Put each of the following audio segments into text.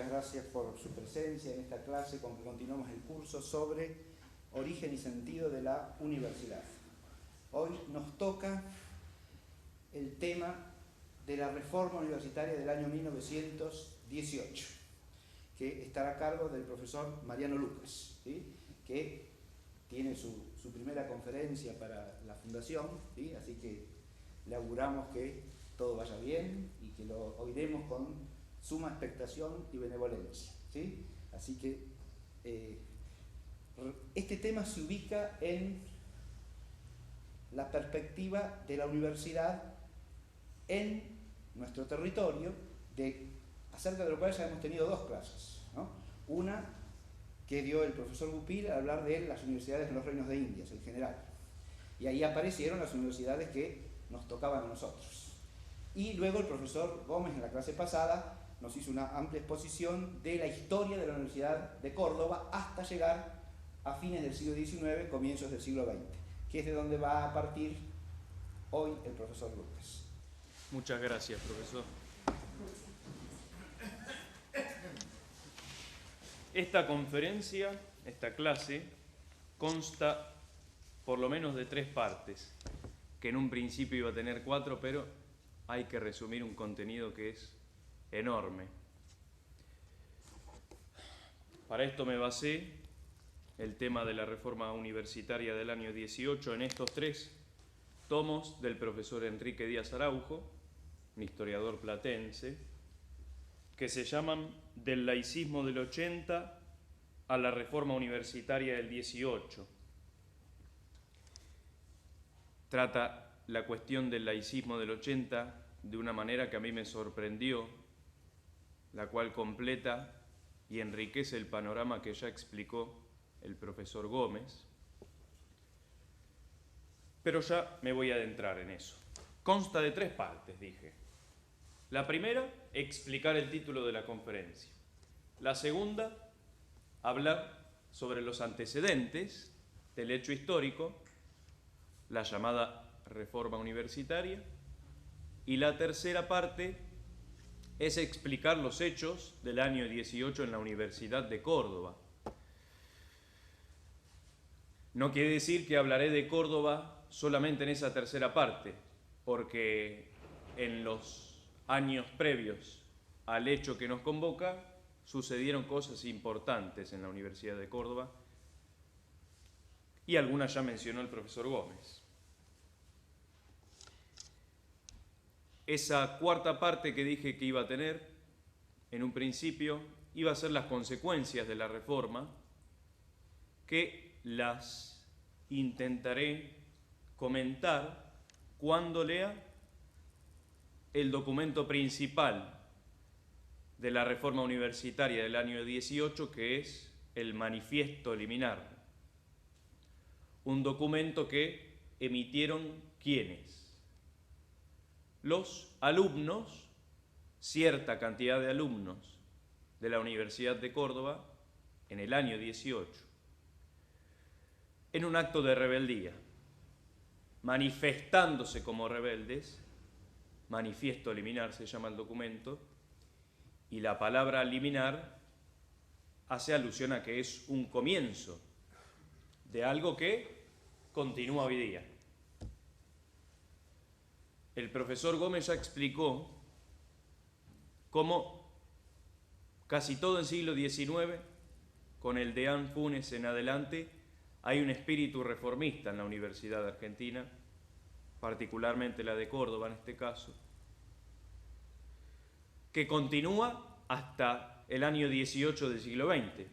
gracias por su presencia en esta clase con que continuamos el curso sobre origen y sentido de la universidad. Hoy nos toca el tema de la reforma universitaria del año 1918, que estará a cargo del profesor Mariano Lucas, ¿sí? Que tiene su primera conferencia para la fundación, ¿sí? Así que le auguramos que todo vaya bien y que lo oiremos con suma expectación y benevolencia, ¿sí? Así que este tema se ubica en la perspectiva de la universidad en nuestro territorio, acerca de lo cual ya hemos tenido dos clases, ¿no? Una que dio el profesor Gupil al hablar de las universidades en los reinos de Indias, en general. Y ahí aparecieron las universidades que nos tocaban a nosotros. Y luego el profesor Gómez, en la clase pasada, nos hizo una amplia exposición de la historia de la Universidad de Córdoba hasta llegar a fines del siglo XIX, comienzos del siglo XX, que es de donde va a partir hoy el profesor Lucas. Muchas gracias, profesor. Esta conferencia, esta clase, consta por lo menos de 3 partes, que en un principio iba a tener 4, pero hay que resumir un contenido que es enorme. Para esto me basé el tema de la reforma universitaria del año 18 en estos 3 tomos del profesor Enrique Díaz Araujo, un historiador platense, que se llaman Del laicismo del 80 a la reforma universitaria del 18. Trata la cuestión del laicismo del 80 de una manera que a mí me sorprendió, la cual completa y enriquece el panorama que ya explicó el profesor Gómez. Pero ya me voy a adentrar en eso. Consta de 3 partes, dije. La primera, explicar el título de la conferencia. La segunda, hablar sobre los antecedentes del hecho histórico, la llamada reforma universitaria. Y la tercera parte es explicar los hechos del año 18 en la Universidad de Córdoba. No quiere decir que hablaré de Córdoba solamente en esa tercera parte, porque en los años previos al hecho que nos convoca sucedieron cosas importantes en la Universidad de Córdoba y algunas ya mencionó el profesor Gómez. Esa cuarta parte que dije que iba a tener en un principio iba a ser las consecuencias de la reforma, que las intentaré comentar cuando lea el documento principal de la reforma universitaria del año 18, que es el Manifiesto Liminar. Un documento que emitieron ¿quiénes? Los alumnos, cierta cantidad de alumnos de la Universidad de Córdoba en el año 18, en un acto de rebeldía, manifestándose como rebeldes. Manifiesto Liminar se llama el documento, y la palabra liminar hace alusión a que es un comienzo de algo que continúa hoy día. El profesor Gómez ya explicó cómo casi todo el siglo XIX, con el deán Funes en adelante, hay un espíritu reformista en la Universidad Argentina, particularmente la de Córdoba en este caso, que continúa hasta el año 18 del siglo XX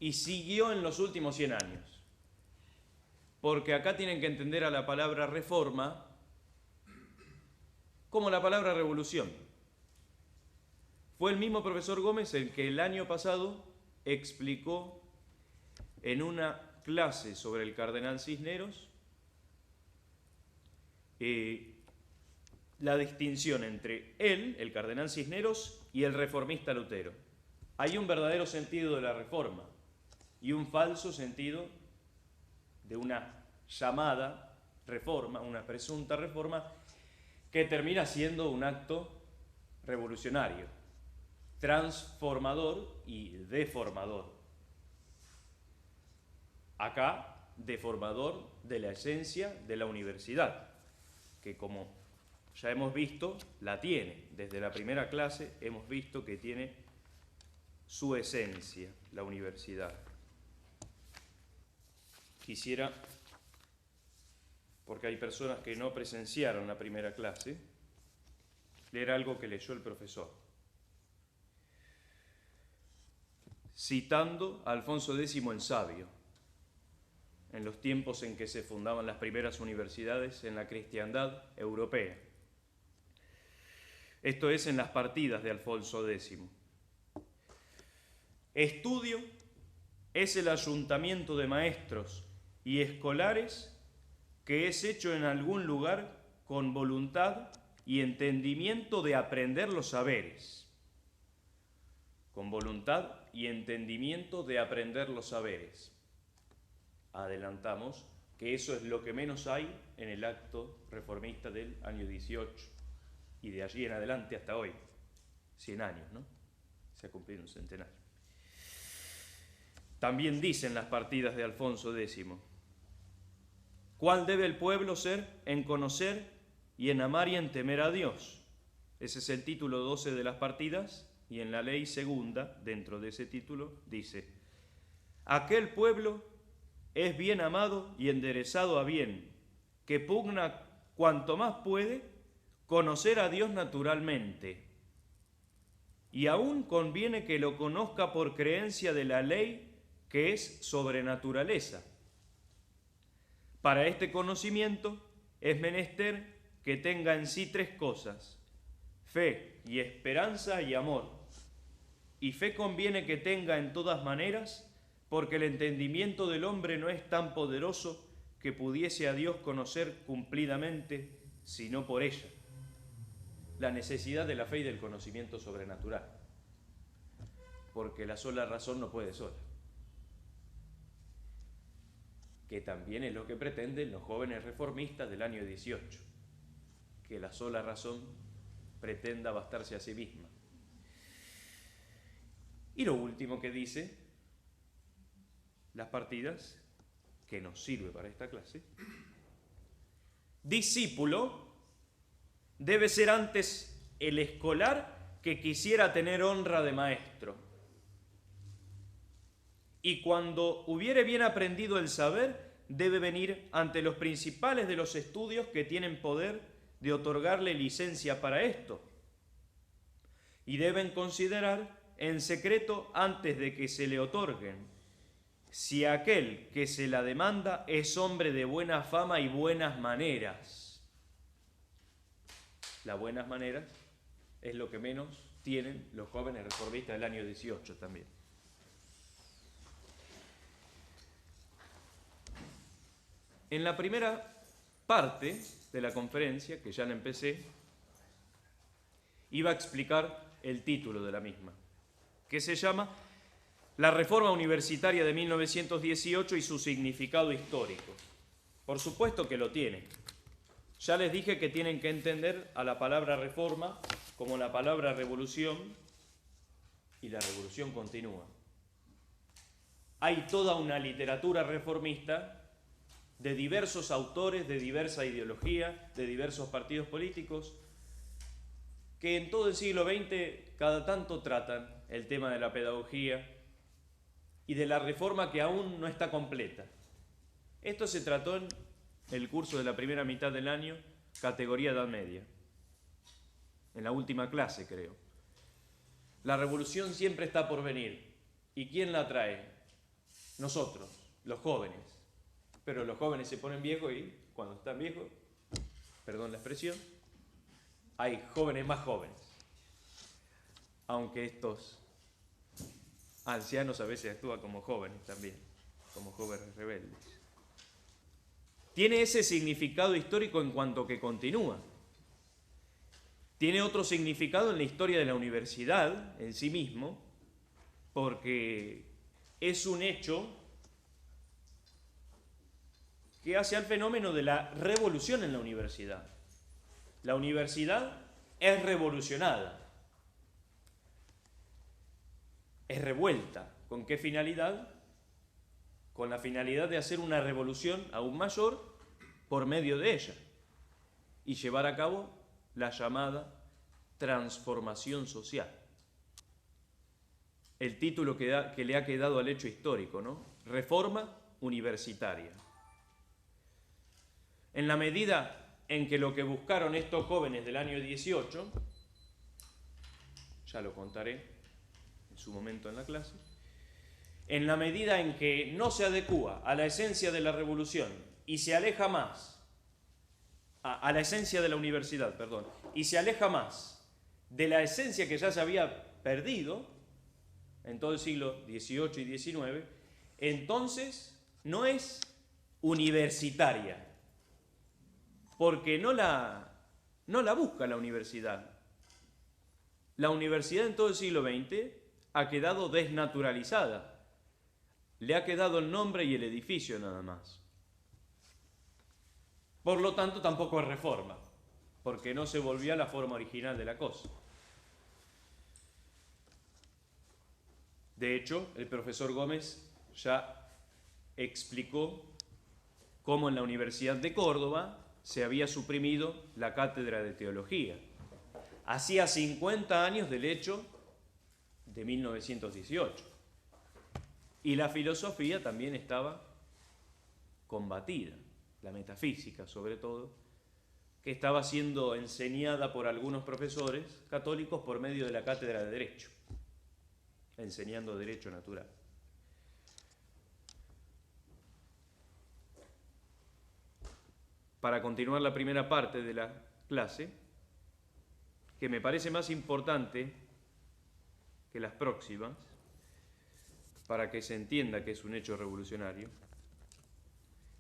y siguió en los últimos 100 años. Porque acá tienen que entender a la palabra reforma como la palabra revolución. Fue el mismo profesor Gómez el que el año pasado explicó en una clase sobre el cardenal Cisneros la distinción entre él, el cardenal Cisneros, y el reformista Lutero. Hay un verdadero sentido de la reforma y un falso sentido de una llamada reforma, una presunta reforma, que termina siendo un acto revolucionario. transformador y deformador. Acá, deformador de la esencia de la universidad, que como ya hemos visto, la tiene. Desde la primera clase hemos visto que tiene su esencia, la universidad. Quisiera, porque hay personas que no presenciaron la primera clase, leer algo que leyó el profesor. Citando a Alfonso X el Sabio, en los tiempos en que se fundaban las primeras universidades en la cristiandad europea. Esto es en las partidas de Alfonso X. Estudio es el ayuntamiento de maestros y escolares que es hecho en algún lugar con voluntad y entendimiento de aprender los saberes. Con voluntad y entendimiento de aprender los saberes. Adelantamos que eso es lo que menos hay en el acto reformista del año 18 y de allí en adelante hasta hoy. 100 años, ¿no? Se ha cumplido un centenario. También dicen las partidas de Alfonso X: ¿cuál debe el pueblo ser en conocer y en amar y en temer a Dios? Ese es el título 12 de las partidas, y en la ley segunda, dentro de ese título, dice: aquel pueblo es bien amado y enderezado a bien, que pugna cuanto más puede conocer a Dios naturalmente, y aún conviene que lo conozca por creencia de la ley que es sobre naturaleza. Para este conocimiento es menester que tenga en sí tres cosas: fe y esperanza y amor. Y fe conviene que tenga en todas maneras, porque el entendimiento del hombre no es tan poderoso que pudiese a Dios conocer cumplidamente, sino por ella. La necesidad de la fe y del conocimiento sobrenatural, porque la sola razón no puede sola, que también es lo que pretenden los jóvenes reformistas del año 18, que la sola razón pretenda bastarse a sí misma. Y lo último que dice las partidas, que nos sirve para esta clase: discípulo debe ser antes el escolar que quisiera tener honra de maestro. Y cuando hubiere bien aprendido el saber, debe venir ante los principales de los estudios que tienen poder de otorgarle licencia para esto. Y deben considerar en secreto, antes de que se le otorguen, si aquel que se la demanda es hombre de buena fama y buenas maneras. Las buenas maneras es lo que menos tienen los jóvenes reformistas del año 18 también. En la primera parte de la conferencia, que ya la empecé, iba a explicar el título de la misma, que se llama La Reforma Universitaria de 1918 y su significado histórico. Por supuesto que lo tiene. Ya les dije que tienen que entender a la palabra reforma como la palabra revolución, y la revolución continúa. Hay toda una literatura reformista de diversos autores, de diversa ideología, de diversos partidos políticos, que en todo el siglo XX cada tanto tratan el tema de la pedagogía y de la reforma que aún no está completa. Esto se trató en el curso de la primera mitad del año, categoría Edad Media, en la última clase, creo. La revolución siempre está por venir. ¿Y quién la trae? Nosotros, los jóvenes. Pero los jóvenes se ponen viejos y cuando están viejos, perdón la expresión, hay jóvenes más jóvenes. Aunque estos ancianos a veces actúan como jóvenes también, como jóvenes rebeldes. Tiene ese significado histórico en cuanto que continúa. Tiene otro significado en la historia de la universidad en sí mismo, porque es un hecho que hace al fenómeno de la revolución en la universidad. La universidad es revolucionada. es revuelta. ¿Con qué finalidad? Con la finalidad de hacer una revolución aún mayor por medio de ella y llevar a cabo la llamada transformación social. El título que le ha quedado al hecho histórico, ¿no? Reforma universitaria. En la medida en que lo que buscaron estos jóvenes del año 18, ya lo contaré en su momento en la clase, en la medida en que no se adecúa a la esencia de la revolución y se aleja más, a la esencia de la universidad, perdón, y se aleja más de la esencia que ya se había perdido en todo el siglo XVIII y XIX, entonces no es universitaria, porque no la busca la universidad. La universidad en todo el siglo XX ha quedado desnaturalizada. Le ha quedado el nombre y el edificio nada más. Por lo tanto, tampoco es reforma, porque no se volvió a la forma original de la cosa. De hecho, el profesor Gómez ya explicó cómo en la Universidad de Córdoba se había suprimido la cátedra de teología. Hacía 50 años del hecho de 1918. Y la filosofía también estaba combatida, la metafísica sobre todo, que estaba siendo enseñada por algunos profesores católicos por medio de la cátedra de Derecho, enseñando derecho natural. Para continuar la primera parte de la clase, que me parece más importante que las próximas, para que se entienda que es un hecho revolucionario,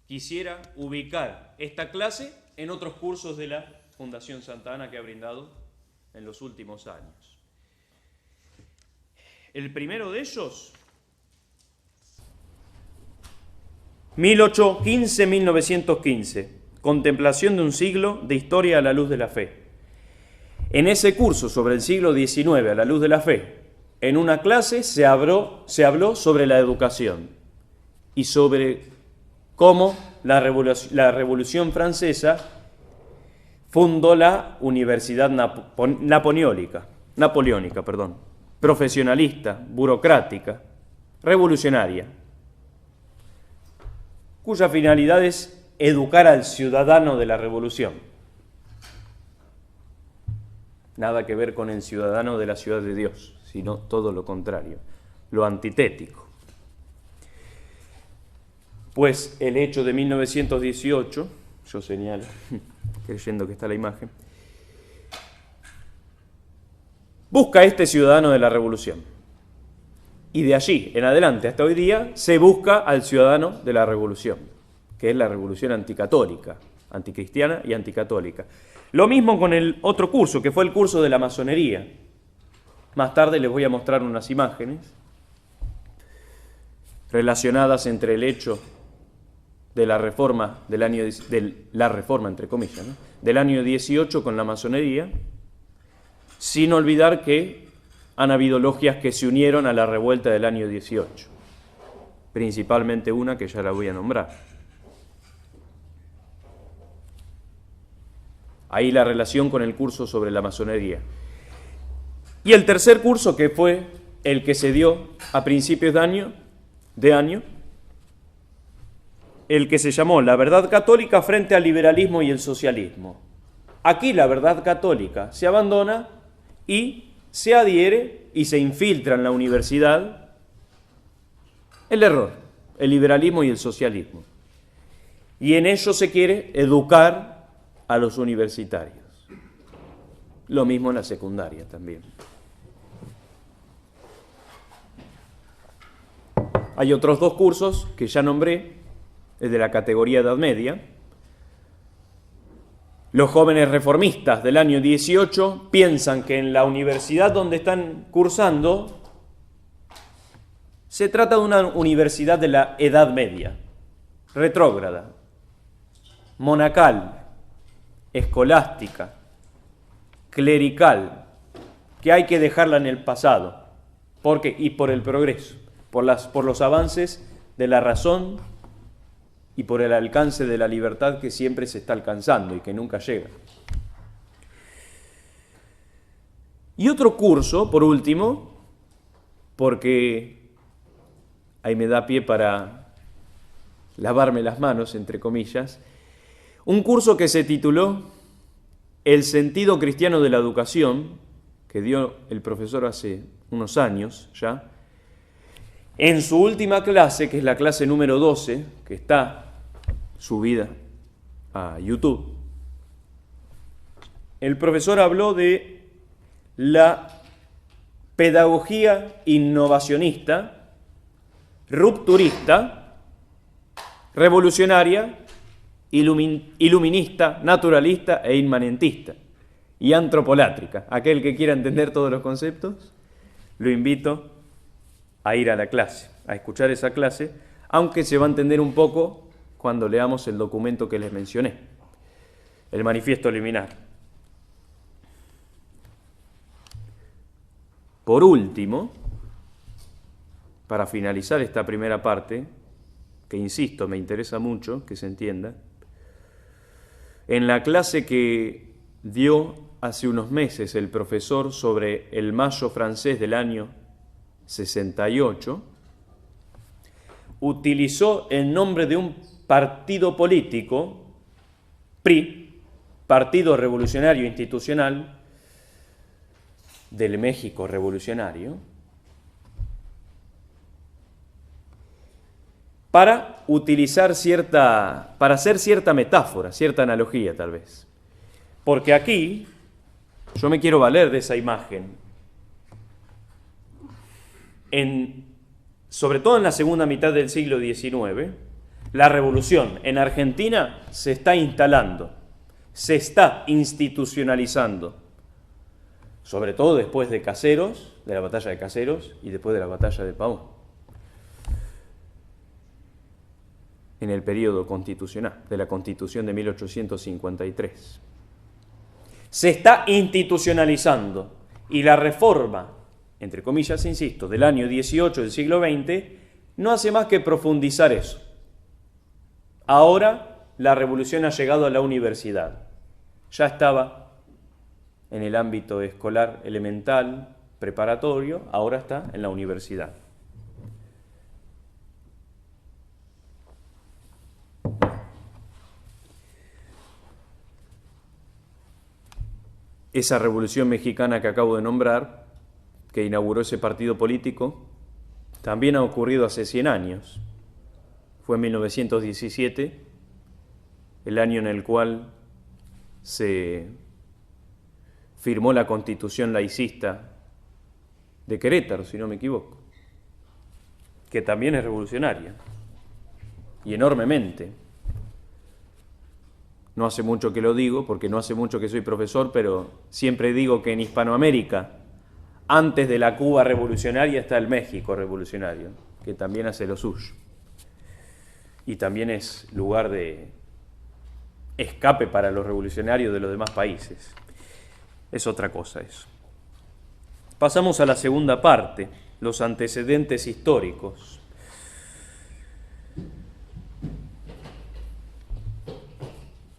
quisiera ubicar esta clase en otros cursos de la Fundación Santa Ana que ha brindado en los últimos años. El primero de ellos, 1815-1915, Contemplación de un siglo de historia a la luz de la fe. En ese curso sobre el siglo XIX a la luz de la fe, en una clase se habló sobre la educación y sobre cómo la Revolución Francesa fundó la Universidad Napoleónica, profesionalista, burocrática, revolucionaria, cuya finalidad es educar al ciudadano de la revolución. Nada que ver con el ciudadano de la ciudad de Dios, sino todo lo contrario, lo antitético. Pues el hecho de 1918, yo señalo, creyendo que está la imagen, busca a este ciudadano de la revolución. Y de allí en adelante hasta hoy día se busca al ciudadano de la revolución, que es la revolución anticatólica, anticristiana y anticatólica. Lo mismo con el otro curso, que fue el curso de la masonería. Más tarde les voy a mostrar unas imágenes relacionadas entre el hecho de la reforma entre comillas, ¿no?, del año 18 con la masonería, sin olvidar que han habido logias que se unieron a la revuelta del año 18, principalmente una que ya la voy a nombrar. Ahí la relación con el curso sobre la masonería. Y el tercer curso, que fue el que se dio a principios de año, el que se llamó La verdad católica frente al liberalismo y el socialismo. Aquí la verdad católica se abandona y se adhiere y se infiltra en la universidad el error, el liberalismo y el socialismo. Y en ello se quiere educar a los universitarios. Lo mismo en la secundaria también. Hay otros dos cursos que ya nombré, es de la categoría Edad Media. Los jóvenes reformistas del año 18 piensan que en la universidad donde están cursando se trata de una universidad de la Edad Media, retrógrada, monacal, escolástica, clerical, que hay que dejarla en el pasado. ¿Por qué? Y por el progreso, por los avances de la razón y por el alcance de la libertad que siempre se está alcanzando y que nunca llega. Y otro curso, por último, porque ahí me da pie para lavarme las manos, entre comillas, un curso que se tituló El sentido cristiano de la educación, que dio el profesor hace unos años ya. En su última clase, que es la clase número 12, que está subida a YouTube, el profesor habló de la pedagogía innovacionista, rupturista, revolucionaria, iluminista, naturalista e inmanentista, y antropolátrica. Aquel que quiera entender todos los conceptos, lo invito a ir a la clase, a escuchar esa clase, aunque se va a entender un poco cuando leamos el documento que les mencioné, el Manifiesto Liminar. Por último, para finalizar esta primera parte, que insisto, me interesa mucho que se entienda, en la clase que dio hace unos meses el profesor sobre el Mayo francés del año 68, utilizó el nombre de un partido político, PRI, Partido Revolucionario Institucional del México Revolucionario, para hacer cierta metáfora, cierta analogía tal vez. Porque aquí yo me quiero valer de esa imagen. Sobre todo en la segunda mitad del siglo XIX, la revolución en Argentina se está instalando, se está institucionalizando, sobre todo después de Caseros, de la batalla de Caseros y después de la batalla de Pavón, en el periodo constitucional, de la Constitución de 1853. Se está institucionalizando y la reforma, entre comillas, insisto, del año 18 del siglo XX, no hace más que profundizar eso. Ahora la revolución ha llegado a la universidad. Ya estaba en el ámbito escolar elemental, preparatorio, ahora está en la universidad. Esa revolución mexicana que acabo de nombrar, que inauguró ese partido político, también ha ocurrido hace 100 años. Fue en 1917, el año en el cual se firmó la Constitución laicista de Querétaro, si no me equivoco, que también es revolucionaria, y enormemente. No hace mucho que lo digo, porque no hace mucho que soy profesor, pero siempre digo que en Hispanoamérica, antes de la Cuba revolucionaria, está el México revolucionario, que también hace lo suyo. Y también es lugar de escape para los revolucionarios de los demás países. Es otra cosa eso. Pasamos a la segunda parte, los antecedentes históricos.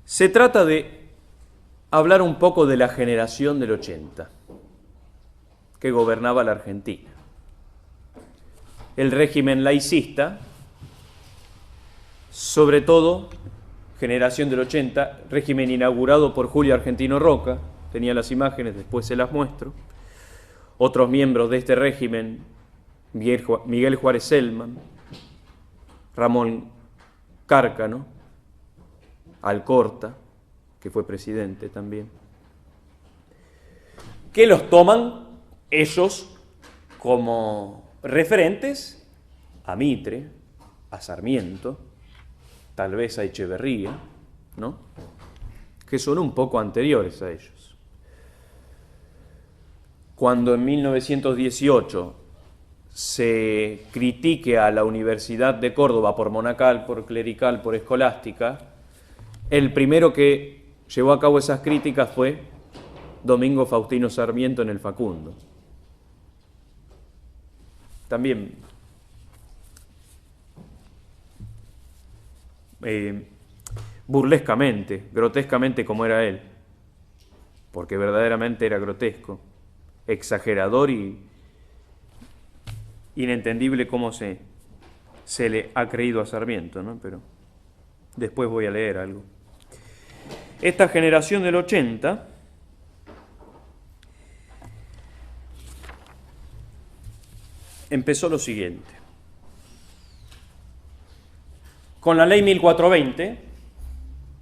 Se trata de hablar un poco de la generación del 80, que gobernaba la Argentina. El régimen laicista, sobre todo, generación del 80, régimen inaugurado por Julio Argentino Roca, tenía las imágenes, después se las muestro. Otros miembros de este régimen, Miguel Juárez Celman, Ramón Cárcano, Alcorta, que fue presidente también, que los toman ellos como referentes a Mitre, a Sarmiento, tal vez a Echeverría, ¿no? Que son un poco anteriores a ellos. Cuando en 1918 se critique a la Universidad de Córdoba por monacal, por clerical, por escolástica, el primero que llevó a cabo esas críticas fue Domingo Faustino Sarmiento en el Facundo. también burlescamente, grotescamente como era él, porque verdaderamente era grotesco, exagerador y inentendible cómo se le ha creído a Sarmiento, ¿no? Pero después voy a leer algo. Esta generación del 80 empezó lo siguiente. Con la ley 1420,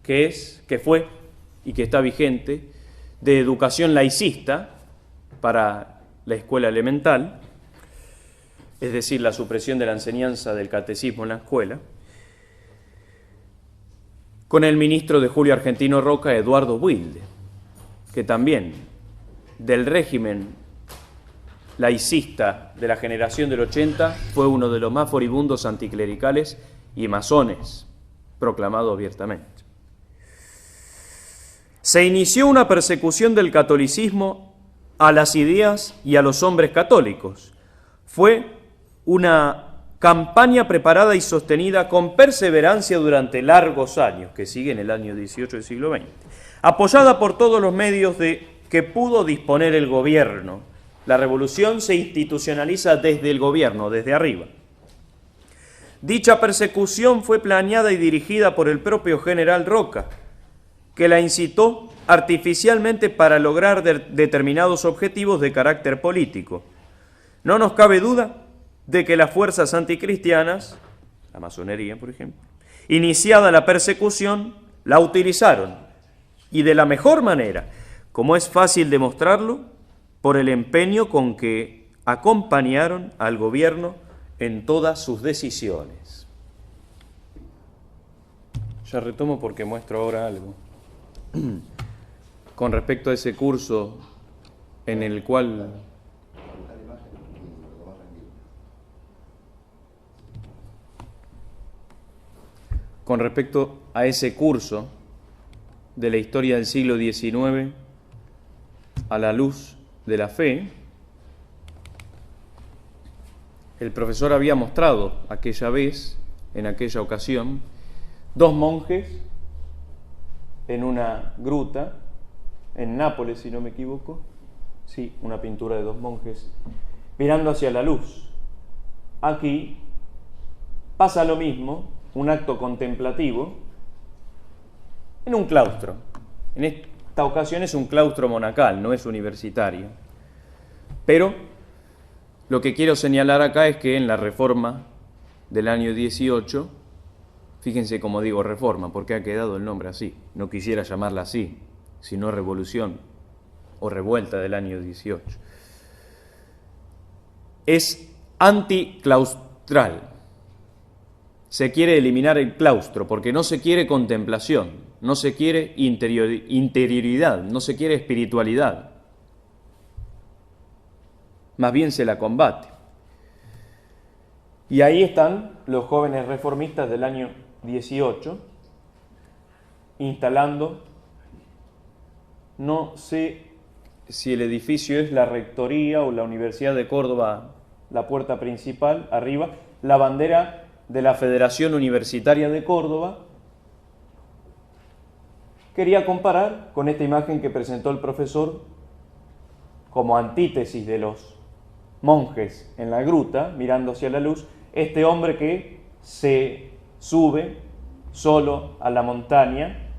que fue y que está vigente, de educación laicista para la escuela elemental, es decir, la supresión de la enseñanza del catecismo en la escuela, con el ministro de Julio Argentino Roca, Eduardo Wilde, que también del régimen laicista de la generación del 80 fue uno de los más furibundos anticlericales y masones, proclamado abiertamente. Se inició una persecución del catolicismo a las ideas y a los hombres católicos. Fue una campaña preparada y sostenida con perseverancia durante largos años, que sigue en el año 18 del siglo XX, apoyada por todos los medios que pudo disponer el gobierno. La revolución se institucionaliza desde el gobierno, desde arriba. Dicha persecución fue planeada y dirigida por el propio general Roca, que la incitó artificialmente para lograr determinados objetivos de carácter político. No nos cabe duda de que las fuerzas anticristianas, la masonería por ejemplo, iniciada la persecución, la utilizaron, y de la mejor manera, como es fácil demostrarlo, por el empeño con que acompañaron al gobierno en todas sus decisiones. Ya retomo porque muestro ahora algo. Con respecto a ese curso en el cual de la historia del siglo XIX a la luz de la fe, el profesor había mostrado aquella vez, en aquella ocasión, dos monjes en una gruta, en Nápoles, si no me equivoco, sí, una pintura de dos monjes, mirando hacia la luz. Aquí pasa lo mismo, un acto contemplativo, en un claustro. En esta ocasión es un claustro monacal, no es universitario. Pero lo que quiero señalar acá es que en la reforma del año 18, fíjense cómo digo reforma, porque ha quedado el nombre así, no quisiera llamarla así, sino revolución o revuelta del año 18. Es anticlaustral. Se quiere eliminar el claustro porque no se quiere contemplación, no se quiere interioridad, no se quiere espiritualidad. Más bien se la combate. Y ahí están los jóvenes reformistas del año 18 instalando, no sé si el edificio es la Rectoría o la Universidad de Córdoba, la puerta principal, arriba, la bandera de la Federación Universitaria de Córdoba. Quería comparar con esta imagen que presentó el profesor como antítesis de los monjes en la gruta, mirando hacia la luz, este hombre que se sube solo a la montaña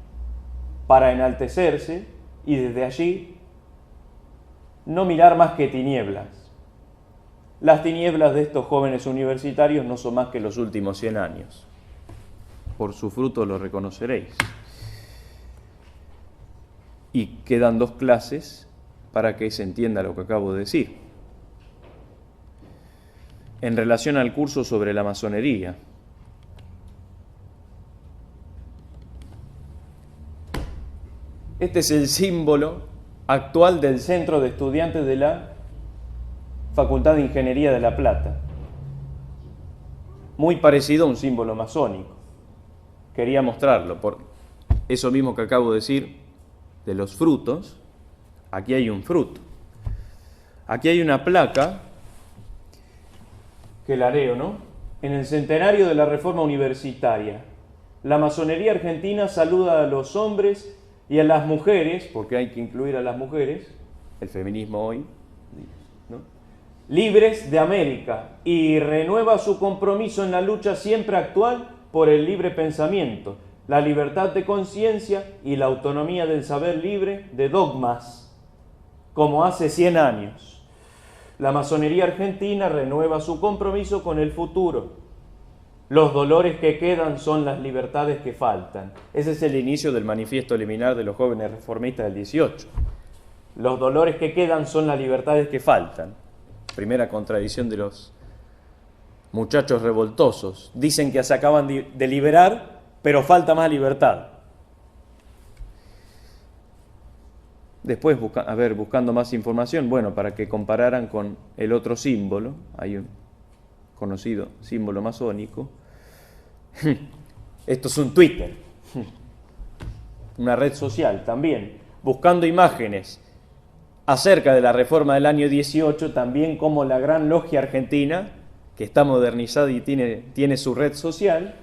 para enaltecerse y desde allí no mirar más que tinieblas. Las tinieblas de estos jóvenes universitarios no son más que los últimos 100 años. Por su fruto lo reconoceréis. Y quedan dos clases para que se entienda lo que acabo de decir. En relación al curso sobre la masonería, este es el símbolo actual del Centro de Estudiantes de la Facultad de Ingeniería de La Plata. Muy parecido a un símbolo masónico. Quería mostrarlo por eso mismo que acabo de decir de los frutos. Aquí hay un fruto. Aquí hay una placa que la leo, ¿no? En el centenario de la Reforma Universitaria, la masonería argentina saluda a los hombres y a las mujeres, porque hay que incluir a las mujeres, el feminismo hoy, ¿no?, libres de América, y renueva su compromiso en la lucha siempre actual por el libre pensamiento, la libertad de conciencia y la autonomía del saber libre de dogmas, como hace 100 años. La masonería argentina renueva su compromiso con el futuro. Los dolores que quedan son las libertades que faltan. Ese es el inicio del manifiesto liminar de los jóvenes reformistas del 18. Los dolores que quedan son las libertades que faltan. Primera contradicción de los muchachos revoltosos. Dicen que se acaban de liberar, pero falta más libertad. Después, buscando más información, bueno, para que compararan con el otro símbolo, hay un conocido símbolo masónico. Esto es un Twitter, una red social también, buscando imágenes acerca de la reforma del año 18, también como la Gran Logia Argentina, que está modernizada y tiene su red social,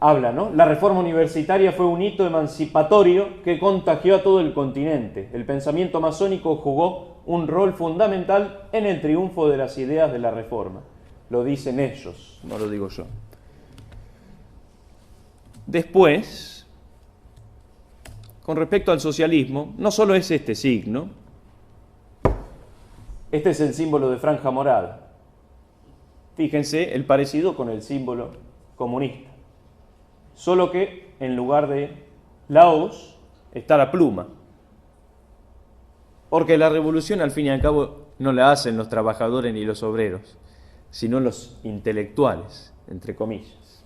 habla, ¿no? La reforma universitaria fue un hito emancipatorio que contagió a todo el continente. El pensamiento masónico jugó un rol fundamental en el triunfo de las ideas de la reforma. Lo dicen ellos, no lo digo yo. Después, con respecto al socialismo, no solo es este signo, este es el símbolo de franja morada. Fíjense el parecido con el símbolo comunista. Solo que en lugar de la hoz está la pluma. Porque la revolución al fin y al cabo no la hacen los trabajadores ni los obreros, sino los intelectuales, entre comillas.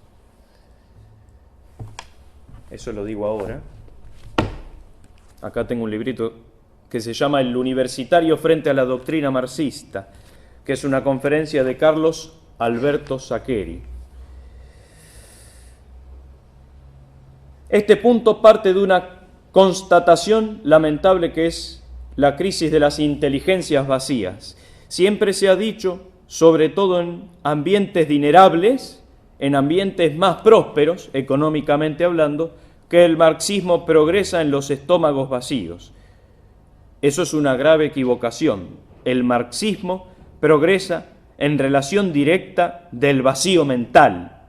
Eso lo digo ahora. Acá tengo un librito que se llama El Universitario frente a la doctrina marxista, que es una conferencia de Carlos Alberto Saccheri. Este punto parte de una constatación lamentable que es la crisis de las inteligencias vacías. Siempre se ha dicho, sobre todo en ambientes dinerables, en ambientes más prósperos, económicamente hablando, que el marxismo progresa en los estómagos vacíos. Eso es una grave equivocación. El marxismo progresa en relación directa del vacío mental,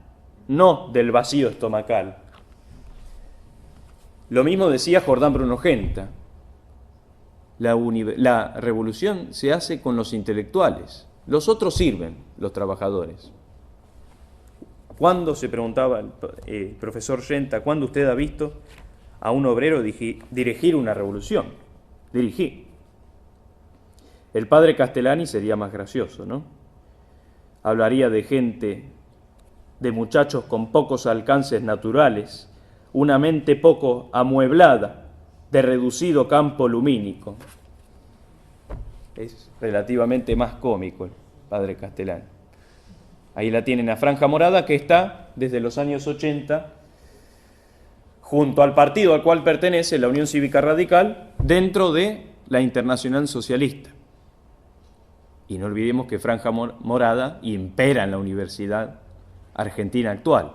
no del vacío estomacal. Lo mismo decía Jordán Bruno Genta. La revolución se hace con los intelectuales. Los otros sirven, los trabajadores. ¿Cuándo, se preguntaba el profesor Genta, cuándo usted ha visto a un obrero dirigir una revolución? Dirigir. El padre Castellani sería más gracioso, ¿no? Hablaría de gente, de muchachos con pocos alcances naturales, una mente poco amueblada, de reducido campo lumínico. Es relativamente más cómico el padre Castellani. Ahí la tienen a Franja Morada, que está desde los años 80 junto al partido al cual pertenece, la Unión Cívica Radical, dentro de la Internacional Socialista. Y no olvidemos que Franja Morada impera en la Universidad Argentina actual,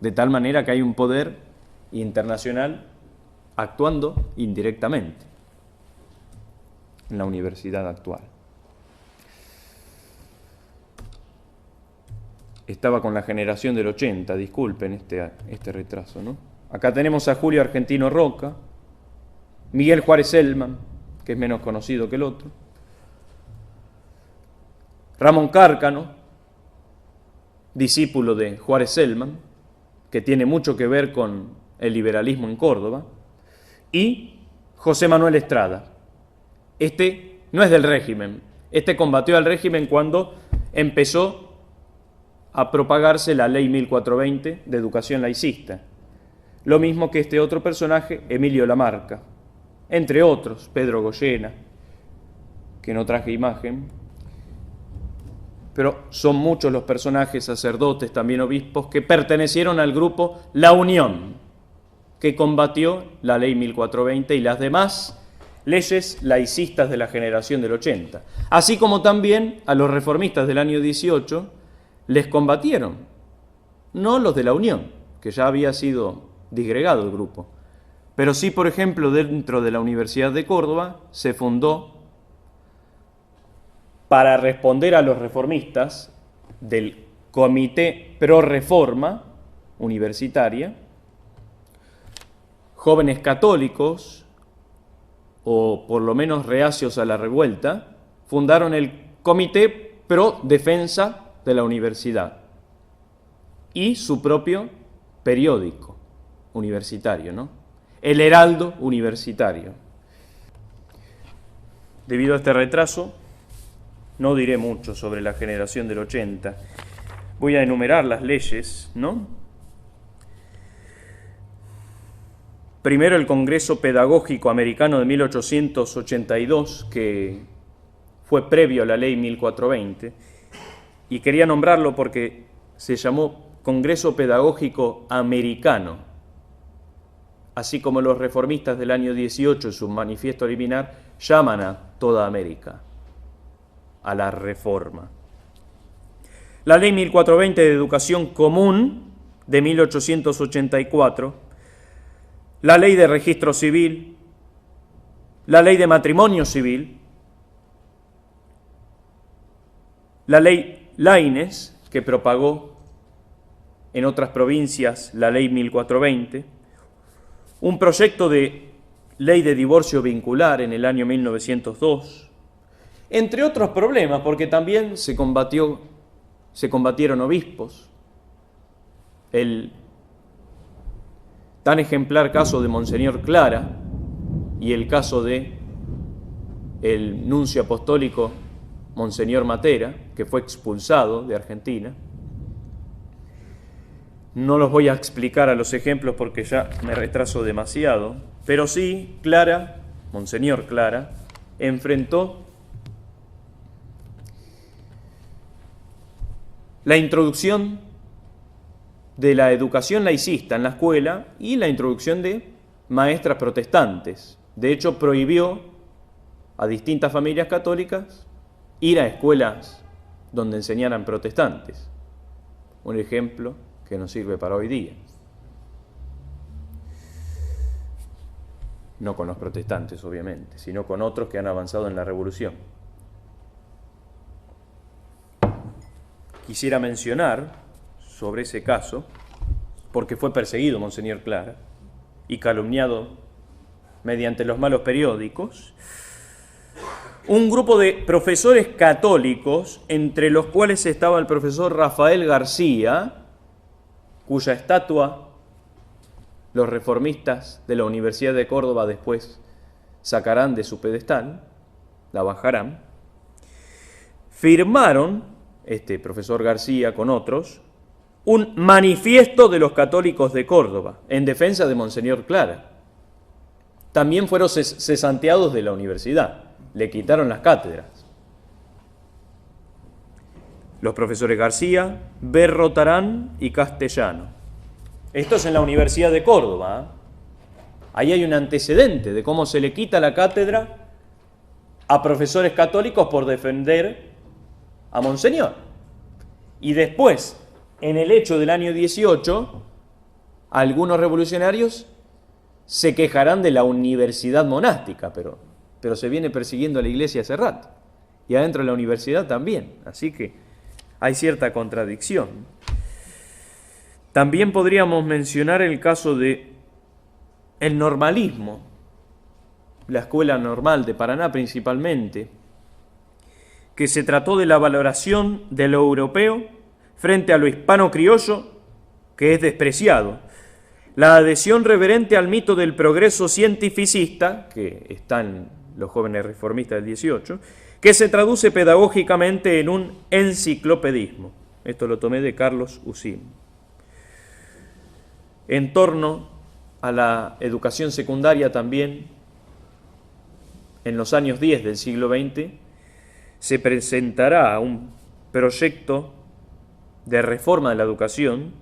de tal manera que hay un poder internacional actuando indirectamente en la universidad actual. Estaba con la generación del 80, disculpen este retraso, ¿no? Acá tenemos a Julio Argentino Roca, Miguel Juárez Selman, que es menos conocido que el otro, Ramón Cárcano, discípulo de Juárez Selman, que tiene mucho que ver con el liberalismo en Córdoba, y José Manuel Estrada. Este no es del régimen, este combatió al régimen cuando empezó a propagarse la ley 1420 de educación laicista. Lo mismo que este otro personaje, Emilio Lamarca, entre otros, Pedro Goyena, que no traje imagen, pero son muchos los personajes, sacerdotes, también obispos, que pertenecieron al grupo La Unión, que combatió la ley 1420 y las demás leyes laicistas de la generación del 80, así como también a los reformistas del año 18, les combatieron, no los de la Unión, que ya había sido disgregado el grupo, pero sí, por ejemplo, dentro de la Universidad de Córdoba se fundó, para responder a los reformistas, del Comité Pro Reforma Universitaria, jóvenes católicos, o por lo menos reacios a la revuelta, fundaron el Comité Pro Defensa de la Universidad y su propio periódico universitario, ¿no? El Heraldo Universitario. Debido a este retraso, no diré mucho sobre la generación del 80. Voy a enumerar las leyes, ¿no? Primero, el Congreso Pedagógico Americano de 1882, que fue previo a la Ley 1420, y quería nombrarlo porque se llamó Congreso Pedagógico Americano, así como los reformistas del año 18 en su manifiesto liminar llaman a toda América a la reforma. La Ley 1420 de Educación Común de 1884, la Ley de Registro Civil, la Ley de Matrimonio Civil, la Ley Laínez, que propagó en otras provincias la Ley 1420, un proyecto de Ley de Divorcio Vincular en el año 1902, entre otros problemas, porque también se combatieron obispos. El tan ejemplar caso de Monseñor Clara y el caso de el nuncio apostólico Monseñor Matera, que fue expulsado de Argentina. No los voy a explicar a los ejemplos porque ya me retraso demasiado, pero sí, Clara, Monseñor Clara, enfrentó la introducción de la educación laicista en la escuela y la introducción de maestras protestantes. De hecho, prohibió a distintas familias católicas ir a escuelas donde enseñaran protestantes. Un ejemplo que nos sirve para hoy día. No con los protestantes, obviamente, sino con otros que han avanzado en la revolución. Quisiera mencionar sobre ese caso, porque fue perseguido Monseñor Clara y calumniado mediante los malos periódicos, un grupo de profesores católicos, entre los cuales estaba el profesor Rafael García, cuya estatua los reformistas de la Universidad de Córdoba después sacarán de su pedestal, la bajarán, firmaron, este profesor García con otros, un manifiesto de los católicos de Córdoba en defensa de Monseñor Clara. También fueron cesanteados de la universidad, le quitaron las cátedras. Los profesores García, Berrotarán y Castellano. Esto es en la Universidad de Córdoba. Ahí hay un antecedente de cómo se le quita la cátedra a profesores católicos por defender a Monseñor. Y después, en el hecho del año 18, algunos revolucionarios se quejarán de la universidad monástica, pero se viene persiguiendo a la iglesia hace rato. Y adentro de la universidad también. Así que hay cierta contradicción. También podríamos mencionar el caso de el normalismo, la Escuela Normal de Paraná principalmente, que se trató de la valoración de lo europeo frente a lo hispano-criollo, que es despreciado. La adhesión reverente al mito del progreso cientificista, que está en los jóvenes reformistas del 18, que se traduce pedagógicamente en un enciclopedismo. Esto lo tomé de Carlos Usín. En torno a la educación secundaria también, en los años 10 del siglo XX, se presentará un proyecto de reforma de la educación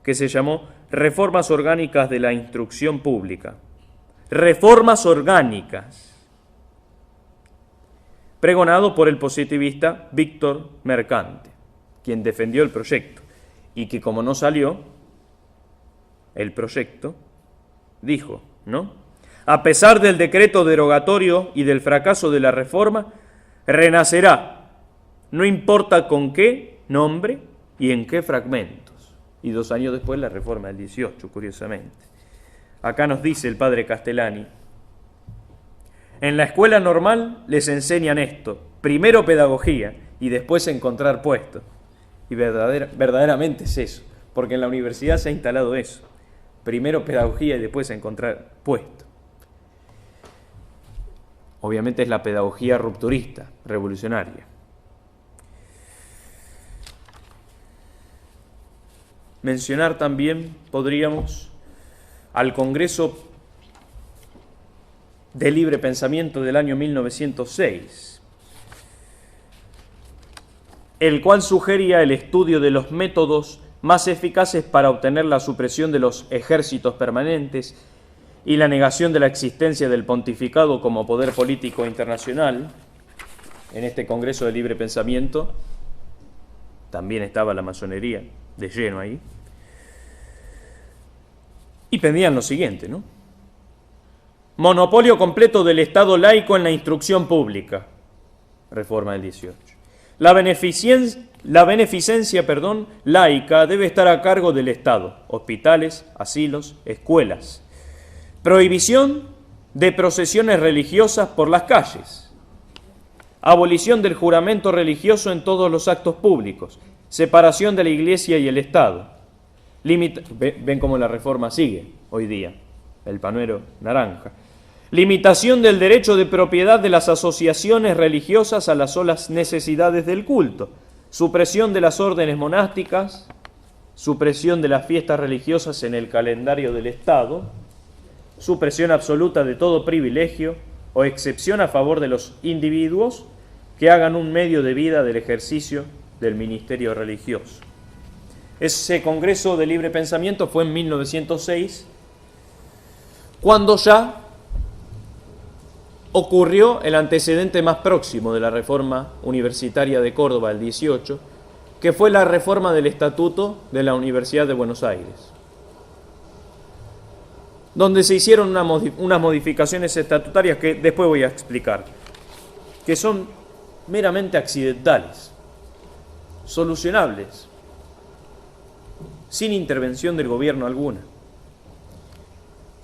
que se llamó Reformas Orgánicas de la Instrucción Pública. Reformas orgánicas. Pregonado por el positivista Víctor Mercante. quien defendió el proyecto, y que como no salió el proyecto, dijo, ¿no? A pesar del decreto derogatorio y del fracaso de la reforma, renacerá, no importa con qué nombre y en qué fragmentos. Y 2 años después la reforma del 18, curiosamente. Acá nos dice el padre Castellani, en la escuela normal les enseñan esto, primero pedagogía y después encontrar puestos. Y verdaderamente es eso, porque en la universidad se ha instalado eso, primero pedagogía y después encontrar puesto. Obviamente es la pedagogía rupturista, revolucionaria. Mencionar también, podríamos, al Congreso de Libre Pensamiento del año 1906, el cual sugería el estudio de los métodos más eficaces para obtener la supresión de los ejércitos permanentes y la negación de la existencia del pontificado como poder político internacional. En este Congreso de Libre Pensamiento también estaba la masonería de lleno ahí. Y pedían lo siguiente, ¿no? Monopolio completo del Estado laico en la instrucción pública. Reforma del 18. La beneficencia laica debe estar a cargo del Estado. Hospitales, asilos, escuelas. Prohibición de procesiones religiosas por las calles. Abolición del juramento religioso en todos los actos públicos. Separación de la Iglesia y el Estado. Ven cómo la reforma sigue hoy día, el pañuelo naranja. Limitación del derecho de propiedad de las asociaciones religiosas a las solas necesidades del culto. Supresión de las órdenes monásticas. Supresión de las fiestas religiosas en el calendario del Estado. Supresión absoluta de todo privilegio o excepción a favor de los individuos que hagan un medio de vida del ejercicio del ministerio religioso. Ese Congreso de Libre Pensamiento fue en 1906, cuando ya ocurrió el antecedente más próximo de la reforma universitaria de Córdoba del 18, que fue la reforma del Estatuto de la Universidad de Buenos Aires, donde se hicieron unas modificaciones estatutarias que después voy a explicar, que son meramente accidentales, solucionables, sin intervención del gobierno alguna.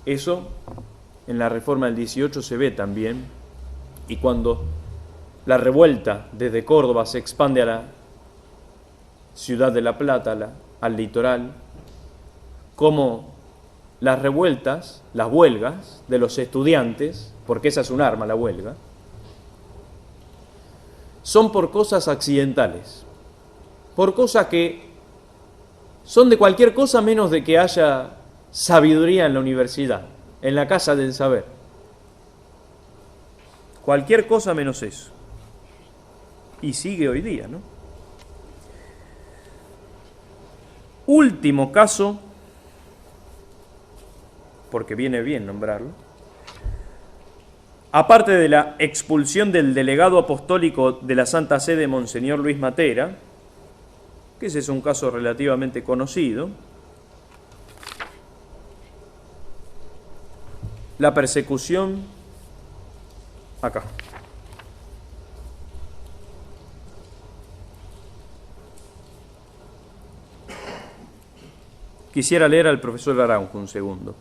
Eso en la reforma del 18 se ve también, y cuando la revuelta desde Córdoba se expande a la ciudad de La Plata, al litoral, como las revueltas, las huelgas de los estudiantes, porque esa es un arma, la huelga, son por cosas accidentales, por cosas que son de cualquier cosa menos de que haya sabiduría en la universidad, en la casa del saber. Cualquier cosa menos eso. Y sigue hoy día, ¿no? Último caso, porque viene bien nombrarlo, aparte de la expulsión del delegado apostólico de la Santa Sede, Monseñor Luis Matera, que ese es un caso relativamente conocido, la persecución, acá. Quisiera leer al profesor Aranjo un segundo.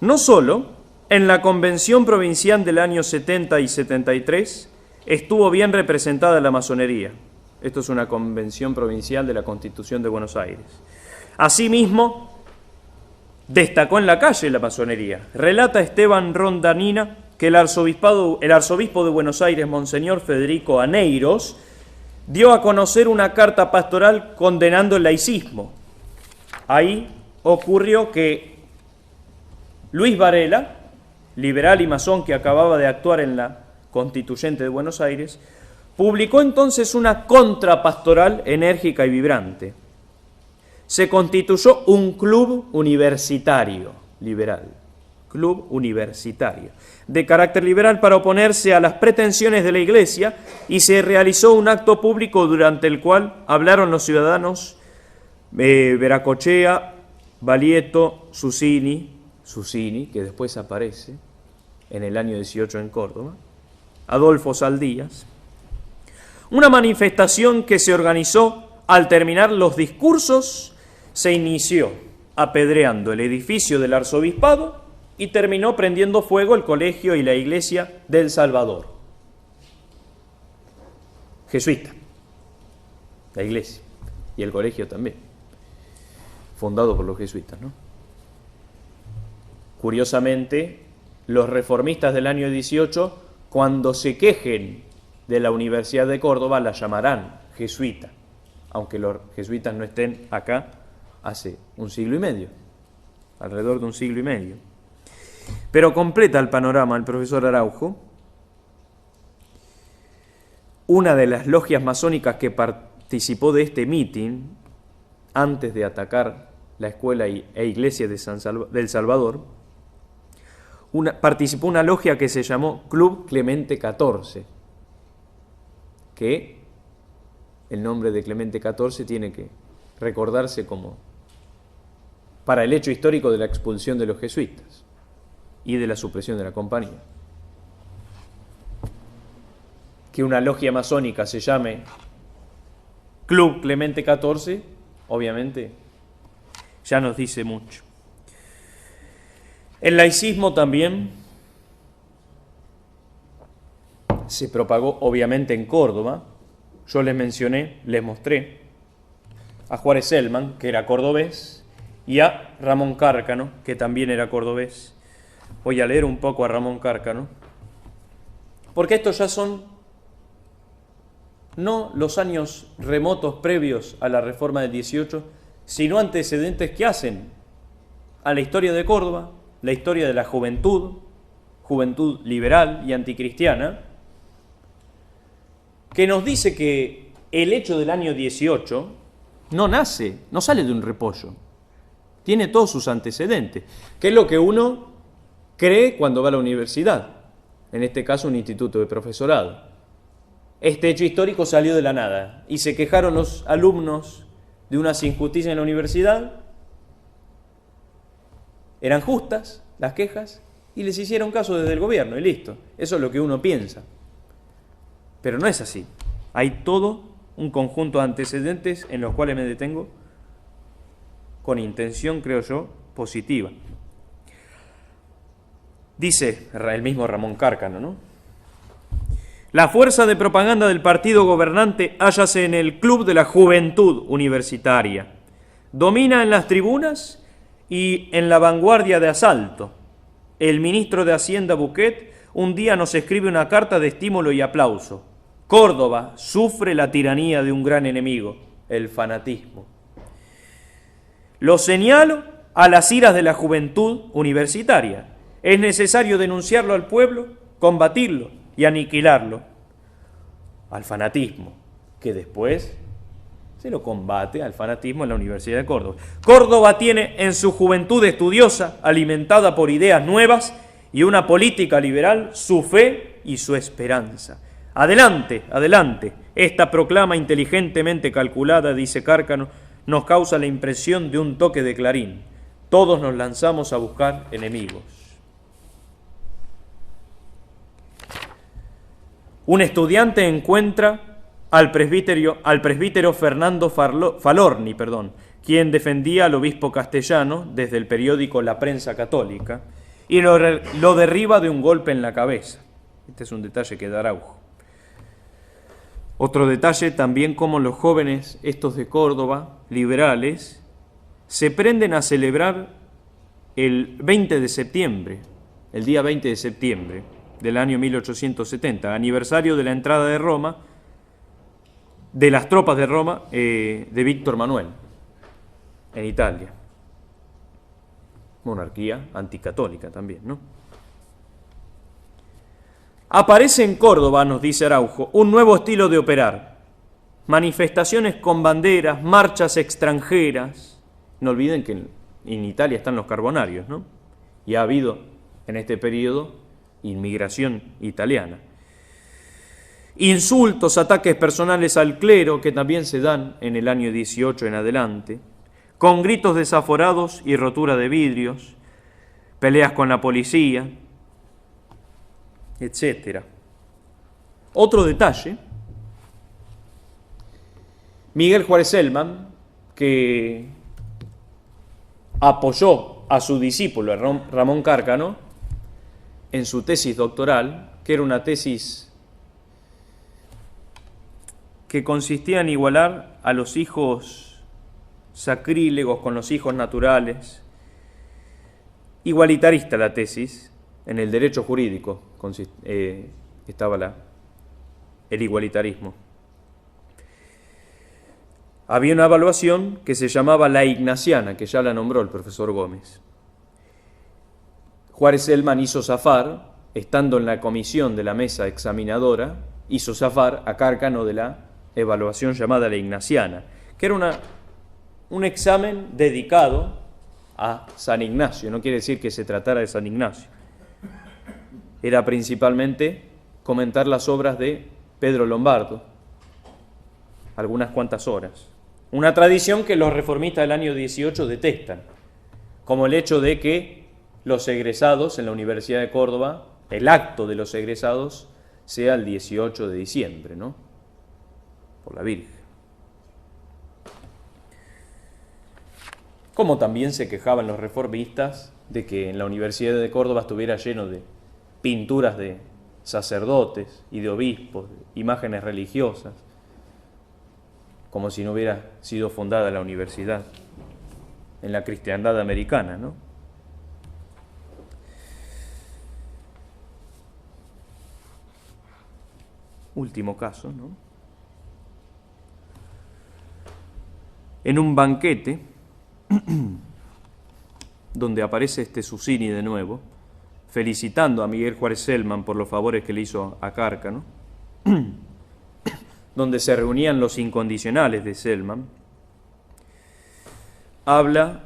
No solo en la Convención Provincial del año 70 y 73 estuvo bien representada la masonería. Esto es una convención provincial de la Constitución de Buenos Aires. Asimismo, destacó en la calle la masonería. Relata Esteban Rondanina que el arzobispo de Buenos Aires, Monseñor Federico Aneiros, dio a conocer una carta pastoral condenando el laicismo. Ahí ocurrió que Luis Varela, liberal y masón que acababa de actuar en la Constituyente de Buenos Aires, publicó entonces una contrapastoral enérgica y vibrante. Se constituyó un club universitario liberal, Club Universitario, de carácter liberal para oponerse a las pretensiones de la Iglesia, y se realizó un acto público durante el cual hablaron los ciudadanos Veracochea, Balieto, Susini, que después aparece en el año 18 en Córdoba, Adolfo Saldías. Una manifestación que se organizó al terminar los discursos, se inició apedreando el edificio del arzobispado y terminó prendiendo fuego el colegio y la iglesia del Salvador. Jesuita, la iglesia y el colegio también, fundado por los jesuitas, ¿no? Curiosamente, los reformistas del año 18, cuando se quejen de la Universidad de Córdoba, la llamarán jesuita, aunque los jesuitas no estén acá hace un siglo y medio, alrededor de un siglo y medio. Pero completa el panorama el profesor Araujo. Una de las logias masónicas que participó de este mitin, antes de atacar la escuela e iglesia del Salvador, participó una logia que se llamó Club Clemente XIV, que el nombre de Clemente XIV tiene que recordarse como para el hecho histórico de la expulsión de los jesuitas y de la supresión de la compañía. Que una logia masónica se llame Club Clemente XIV, obviamente, ya nos dice mucho. El laicismo también se propagó, obviamente, en Córdoba. Yo les mostré a Juárez Selman, que era cordobés, y a Ramón Cárcano, que también era cordobés. Voy a leer un poco a Ramón Cárcano, porque estos ya son no los años remotos previos a la reforma del 18, sino antecedentes que hacen a la historia de Córdoba, la historia de la juventud liberal y anticristiana, que nos dice que el hecho del año 18 no sale de un repollo, tiene todos sus antecedentes, que es lo que uno cree cuando va a la universidad, en este caso un instituto de profesorado. Este hecho histórico salió de la nada y se quejaron los alumnos de unas injusticias en la universidad. Eran justas las quejas y les hicieron caso desde el gobierno y listo. Eso es lo que uno piensa. Pero no es así. Hay todo un conjunto de antecedentes en los cuales me detengo con intención, creo yo, positiva. Dice el mismo Ramón Cárcano, ¿no? La fuerza de propaganda del partido gobernante hállase en el Club de la Juventud Universitaria. Domina en las tribunas y en la vanguardia de asalto. El ministro de Hacienda Buquet un día nos escribe una carta de estímulo y aplauso. Córdoba sufre la tiranía de un gran enemigo, el fanatismo. Lo señalo a las iras de la juventud universitaria. Es necesario denunciarlo al pueblo, combatirlo y aniquilarlo. Al fanatismo, que después se lo combate al fanatismo en la Universidad de Córdoba. Córdoba tiene en su juventud estudiosa, alimentada por ideas nuevas y una política liberal, su fe y su esperanza. Adelante, adelante. Esta proclama inteligentemente calculada, dice Cárcano, nos causa la impresión de un toque de clarín. Todos nos lanzamos a buscar enemigos. Un estudiante encuentra al presbítero Fernando Falorni, quien defendía al obispo castellano desde el periódico La Prensa Católica, y lo derriba de un golpe en la cabeza. Este es un detalle que da Araujo. Otro detalle también, como los jóvenes estos de Córdoba, liberales, se prenden a celebrar el 20 de septiembre, el día 20 de septiembre del año 1870, aniversario de la entrada de Roma, de las tropas de Roma, de Víctor Manuel, en Italia. Monarquía anticatólica también, ¿no? Aparece en Córdoba, nos dice Araujo, un nuevo estilo de operar. Manifestaciones con banderas, marchas extranjeras. No olviden que en Italia están los carbonarios, ¿no? Y ha habido en este periodo, inmigración italiana. Insultos, ataques personales al clero, que también se dan en el año 18 en adelante, con gritos desaforados y rotura de vidrios, peleas con la policía, etc. Otro detalle, Miguel Juárez Celman, que apoyó a su discípulo Ramón Cárcano en su tesis doctoral, que era una tesis que consistía en igualar a los hijos sacrílegos con los hijos naturales. Igualitarista la tesis, en el derecho jurídico estaba el igualitarismo. Había una evaluación que se llamaba la ignaciana, que ya la nombró el profesor Gómez. Juárez Celman hizo zafar, estando en la comisión de la mesa examinadora, hizo zafar a Cárcano de la evaluación llamada la ignaciana, que era un examen dedicado a San Ignacio. No quiere decir que se tratara de San Ignacio. Era principalmente comentar las obras de Pedro Lombardo, algunas cuantas horas. Una tradición que los reformistas del año 18 detestan, como el hecho de que los egresados en la Universidad de Córdoba, el acto de los egresados sea el 18 de diciembre, ¿no? Por la Virgen. Como también se quejaban los reformistas de que en la Universidad de Córdoba estuviera lleno de pinturas de sacerdotes y de obispos, de imágenes religiosas, como si no hubiera sido fundada la universidad en la cristiandad americana, ¿no? Último caso, ¿no? En un banquete, donde aparece Susini de nuevo, felicitando a Miguel Juárez Celman por los favores que le hizo a Cárcano, donde se reunían los incondicionales de Celman, habla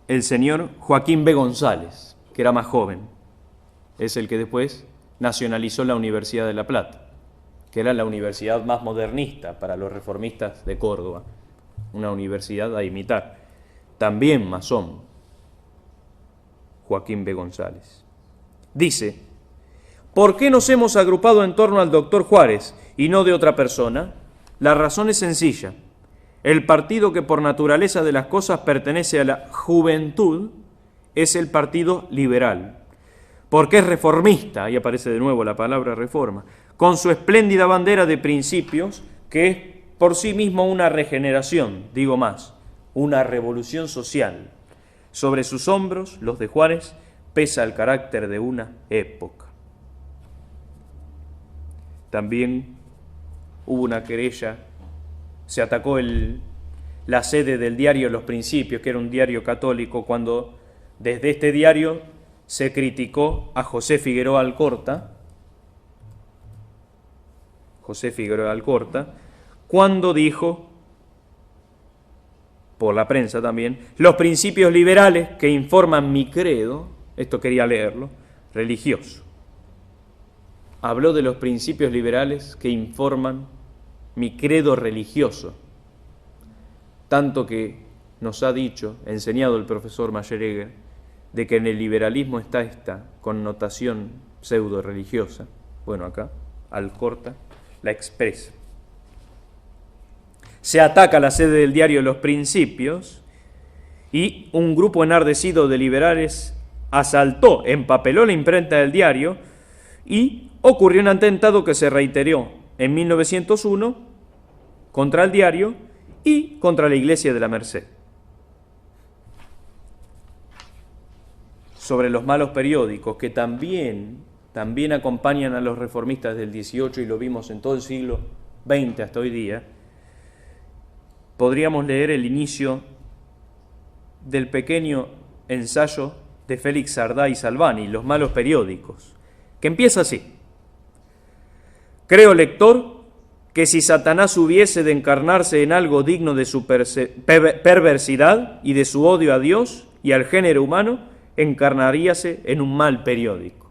el señor Joaquín B. González, que era más joven, es el que después nacionalizó la Universidad de La Plata, que era la universidad más modernista para los reformistas de Córdoba, una universidad a imitar. También masón, Joaquín B. González. Dice: ¿por qué nos hemos agrupado en torno al doctor Juárez y no de otra persona? La razón es sencilla. El partido que por naturaleza de las cosas pertenece a la juventud es el Partido Liberal, porque es reformista, ahí aparece de nuevo la palabra reforma, con su espléndida bandera de principios, que es por sí mismo una regeneración, digo más, una revolución social. Sobre sus hombros, los de Juárez, pesa el carácter de una época. También hubo una querella, se atacó la sede del diario Los Principios, que era un diario católico, cuando desde este diario se criticó a José Figueroa Alcorta, cuando dijo, por la prensa también, los principios liberales que informan mi credo, esto quería leerlo, religioso. Habló de los principios liberales que informan mi credo religioso, tanto que nos ha dicho, enseñado el profesor Mayeregger, de que en el liberalismo está esta connotación pseudo-religiosa. Bueno, acá Alcorta la expresa. Se ataca la sede del diario Los Principios y un grupo enardecido de liberales asaltó, empapeló la imprenta del diario y ocurrió un atentado que se reiteró en 1901 contra el diario y contra la iglesia de la Merced. Sobre los malos periódicos que también acompañan a los reformistas del 18 y lo vimos en todo el siglo XX hasta hoy día, podríamos leer el inicio del pequeño ensayo de Félix Sardá y Salvani, Los malos periódicos, que empieza así: creo, lector, que si Satanás hubiese de encarnarse en algo digno de su perversidad y de su odio a Dios y al género humano, encarnaríase en un mal periódico.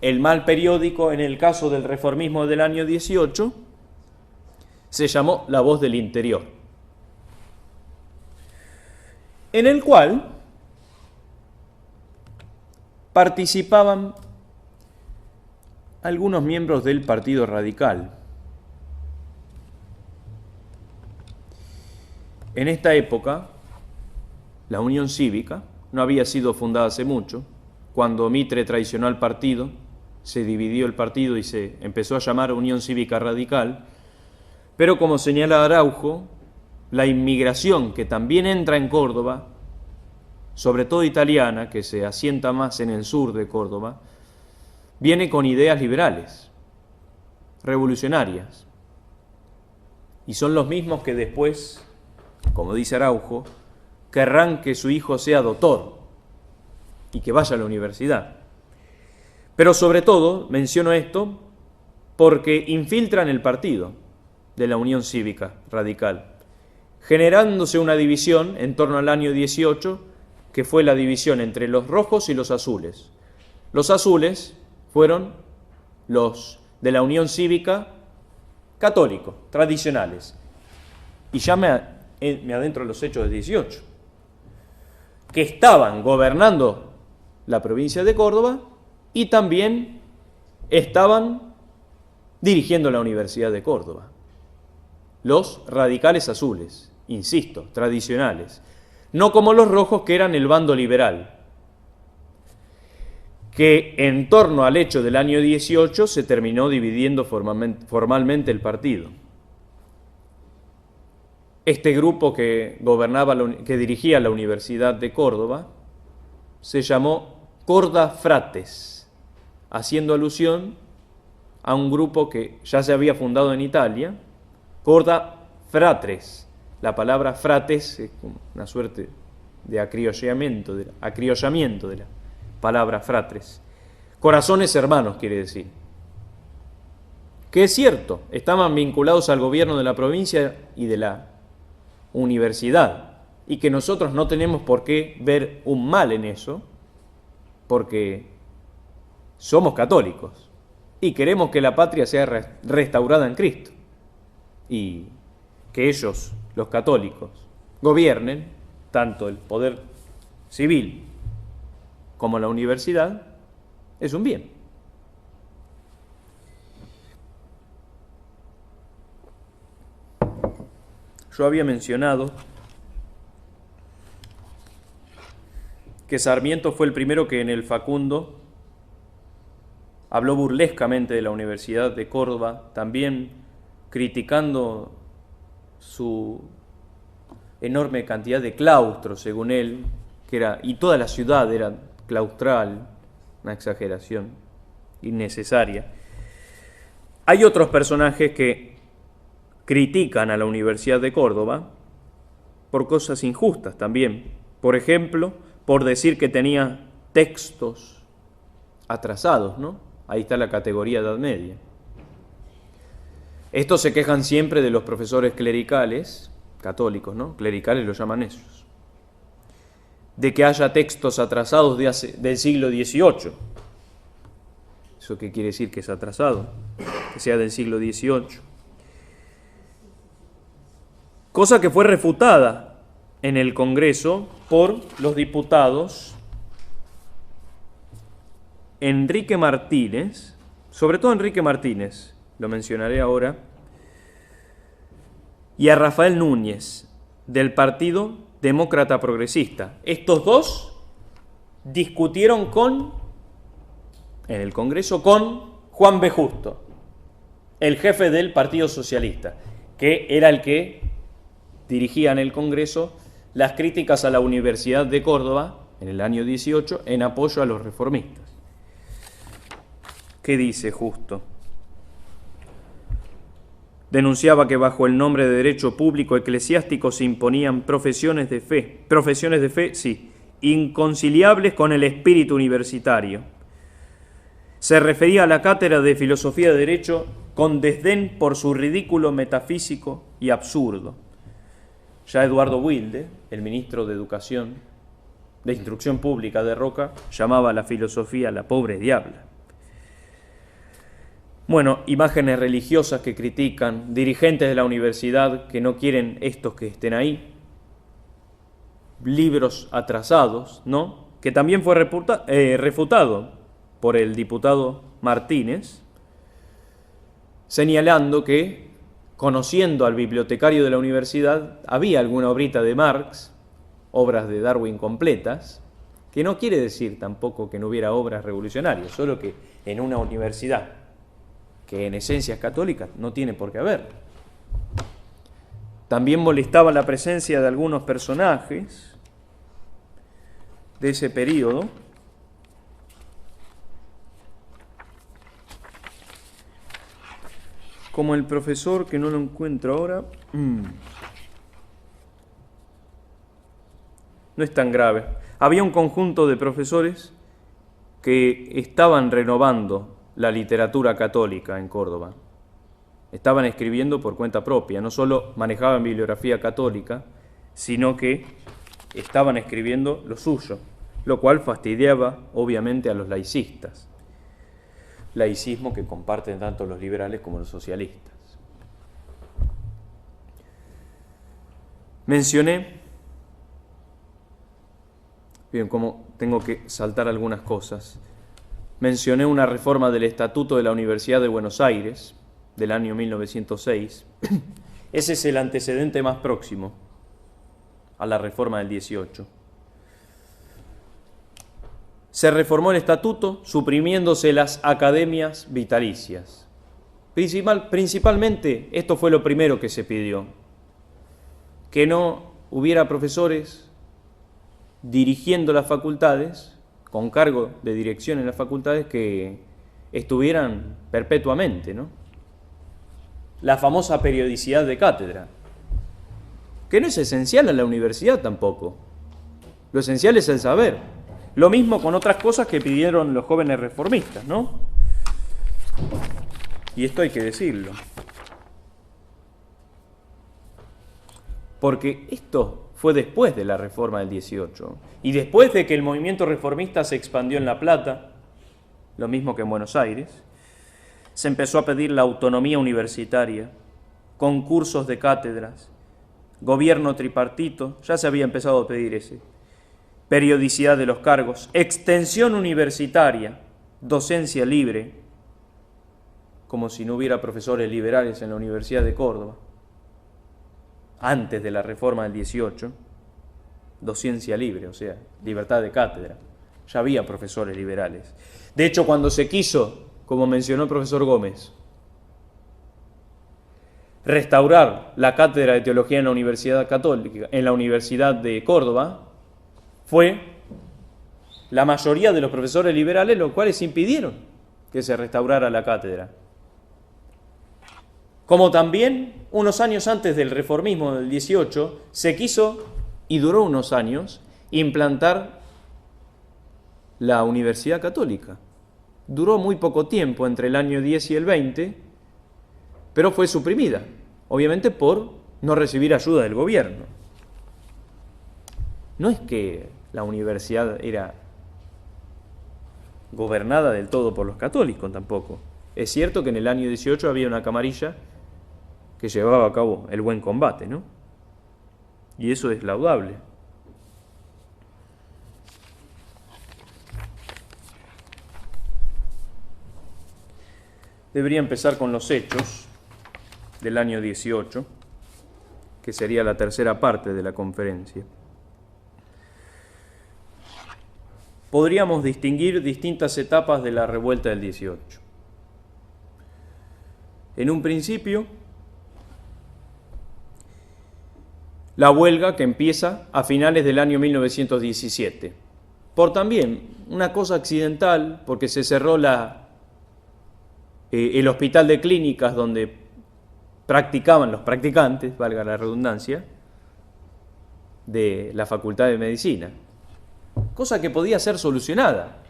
El mal periódico, en el caso del reformismo del año 18, se llamó La Voz del Interior, en el cual participaban algunos miembros del Partido Radical. En esta época, la Unión Cívica no había sido fundada hace mucho. Cuando Mitre traicionó al partido, se dividió el partido y se empezó a llamar Unión Cívica Radical. Pero como señala Araujo, la inmigración que también entra en Córdoba, sobre todo italiana, que se asienta más en el sur de Córdoba, viene con ideas liberales, revolucionarias. Y son los mismos que después, como dice Araujo, querrán que su hijo sea doctor y que vaya a la universidad. Pero sobre todo, menciono esto porque infiltran el partido de la Unión Cívica Radical, generándose una división en torno al año 18, que fue la división entre los rojos y los azules. Los azules fueron los de la Unión Cívica católicos, tradicionales. Y ya me adentro en los hechos del 18, que estaban gobernando la provincia de Córdoba y también estaban dirigiendo la Universidad de Córdoba. Los radicales azules, insisto, tradicionales, no como los rojos, que eran el bando liberal, que en torno al hecho del año 18 se terminó dividiendo formalmente el partido. Este grupo que dirigía la Universidad de Córdoba se llamó Corda Frates, haciendo alusión a un grupo que ya se había fundado en Italia, Corda Fratres. La palabra frates es una suerte de acriollamiento de la palabra fratres. Corazones hermanos quiere decir. Que es cierto, estaban vinculados al gobierno de la provincia y de la universidad, y que nosotros no tenemos por qué ver un mal en eso, porque somos católicos y queremos que la patria sea restaurada en Cristo, y que ellos, los católicos, gobiernen tanto el poder civil como la universidad, es un bien. Yo había mencionado que Sarmiento fue el primero que en el Facundo habló burlescamente de la Universidad de Córdoba, también criticando su enorme cantidad de claustros, según él, y toda la ciudad era claustral, una exageración innecesaria. Hay otros personajes que critican a la Universidad de Córdoba por cosas injustas también. Por ejemplo, por decir que tenía textos atrasados, ¿no? Ahí está la categoría Edad Media. Estos se quejan siempre de los profesores clericales, católicos, ¿no? Clericales lo llaman ellos. De que haya textos atrasados del siglo XVIII. ¿Eso qué quiere decir? Que es atrasado, que sea del siglo XVIII. Cosa que fue refutada en el Congreso por los diputados Enrique Martínez, sobre todo Enrique Martínez, lo mencionaré ahora, y a Rafael Núñez, del Partido Demócrata Progresista. Estos dos discutieron en el Congreso con Juan B. Justo, el jefe del Partido Socialista, que era el que dirigía en el Congreso las críticas a la Universidad de Córdoba en el año 18 en apoyo a los reformistas. ¿Qué dice Justo? Denunciaba que bajo el nombre de derecho público eclesiástico se imponían profesiones de fe, sí, inconciliables con el espíritu universitario. Se refería a la cátedra de filosofía de derecho con desdén por su ridículo metafísico y absurdo. Ya Eduardo Wilde, el ministro de Educación de instrucción pública de Roca llamaba a la filosofía la pobre diabla. Bueno, imágenes religiosas que critican, dirigentes de la universidad que no quieren estos que estén ahí, libros atrasados, ¿no? Que también fue refutado por el diputado Martínez, señalando que, conociendo al bibliotecario de la universidad, había alguna obrita de Marx, obras de Darwin completas, que no quiere decir tampoco que no hubiera obras revolucionarias, solo que en una universidad que en esencia es católica no tiene por qué haber. También molestaba la presencia de algunos personajes de ese periodo, como el profesor, que no lo encuentro ahora. No es tan grave. Había un conjunto de profesores que estaban renovando la literatura católica en Córdoba. Estaban escribiendo por cuenta propia, no solo manejaban bibliografía católica, sino que estaban escribiendo lo suyo, lo cual fastidiaba obviamente a los laicistas. Laicismo que comparten tanto los liberales como los socialistas. Mencioné, bien, como tengo que saltar algunas cosas, mencioné una reforma del Estatuto de la Universidad de Buenos Aires del año 1906. Ese es el antecedente más próximo a la reforma del 18. Se reformó el estatuto suprimiéndose las academias vitalicias. Principalmente, esto fue lo primero que se pidió, que no hubiera profesores dirigiendo las facultades, con cargo de dirección en las facultades, que estuvieran perpetuamente, ¿no? La famosa periodicidad de cátedra, que no es esencial a la universidad tampoco. Lo esencial es el saber. Lo mismo con otras cosas que pidieron los jóvenes reformistas, ¿no? Y esto hay que decirlo. Porque esto fue después de la reforma del 18 y después de que el movimiento reformista se expandió en La Plata, lo mismo que en Buenos Aires, se empezó a pedir la autonomía universitaria, concursos de cátedras, gobierno tripartito, ya se había empezado a pedir ese, periodicidad de los cargos, extensión universitaria, docencia libre, como si no hubiera profesores liberales en la Universidad de Córdoba. Antes de la reforma del 18, docencia libre, o sea, libertad de cátedra. Ya había profesores liberales. De hecho, cuando se quiso, como mencionó el profesor Gómez, restaurar la cátedra de teología en la Universidad Católica, en la Universidad de Córdoba, fue la mayoría de los profesores liberales los cuales impidieron que se restaurara la cátedra. Como también, unos años antes del reformismo del 18, se quiso, y duró unos años, implantar la Universidad Católica. Duró muy poco tiempo, entre el año 10 y el 20, pero fue suprimida, obviamente por no recibir ayuda del gobierno. No es que la universidad era gobernada del todo por los católicos tampoco. Es cierto que en el año 18 había una camarilla que llevaba a cabo el buen combate, ¿no? Y eso es laudable. Debería empezar con los hechos del año 18, que sería la tercera parte de la conferencia. Podríamos distinguir distintas etapas de la revuelta del 18. En un principio, la huelga que empieza a finales del año 1917. Por también una cosa accidental, porque se cerró el hospital de clínicas donde practicaban los practicantes, valga la redundancia, de la Facultad de Medicina. Cosa que podía ser solucionada.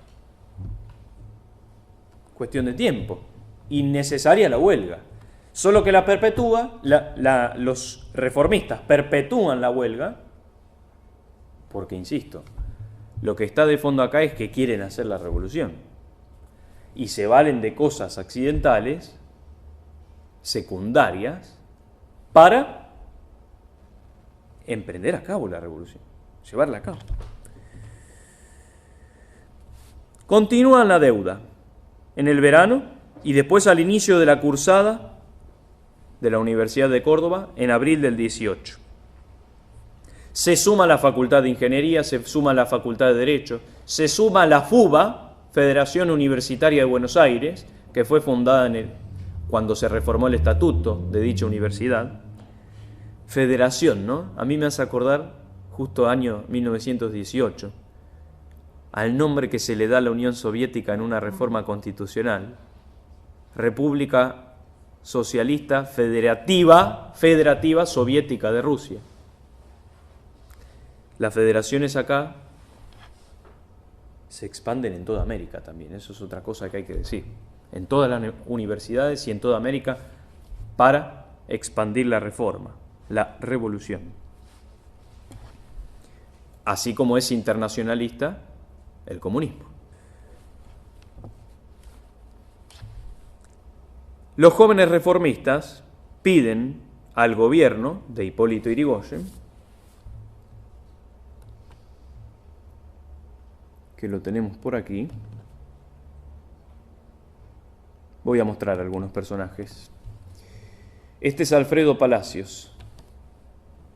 Cuestión de tiempo. Innecesaria la huelga. Solo que la perpetúa, los reformistas perpetúan la huelga, porque, insisto, Lo que está de fondo acá es que quieren hacer la revolución y se valen de cosas accidentales, secundarias, para emprender a cabo la revolución, llevarla a cabo. Continúan la deuda en el verano y después al inicio de la cursada de la Universidad de Córdoba en abril del 18. Se suma la Facultad de Ingeniería, se suma la Facultad de Derecho, se suma la FUBA, Federación Universitaria de Buenos Aires, que fue fundada cuando se reformó el estatuto de dicha universidad. Federación, ¿no? A mí me hace acordar justo año 1918, al nombre que se le da a la Unión Soviética en una reforma constitucional, República Socialista Federativa Soviética de Rusia. Las federaciones acá se expanden en toda América también, eso es otra cosa que hay que decir, en todas las universidades y en toda América, para expandir la reforma, la revolución. Así como es internacionalista el comunismo. Los jóvenes reformistas piden al gobierno de Hipólito Yrigoyen, que lo tenemos por aquí, voy a mostrar algunos personajes. Este es Alfredo Palacios,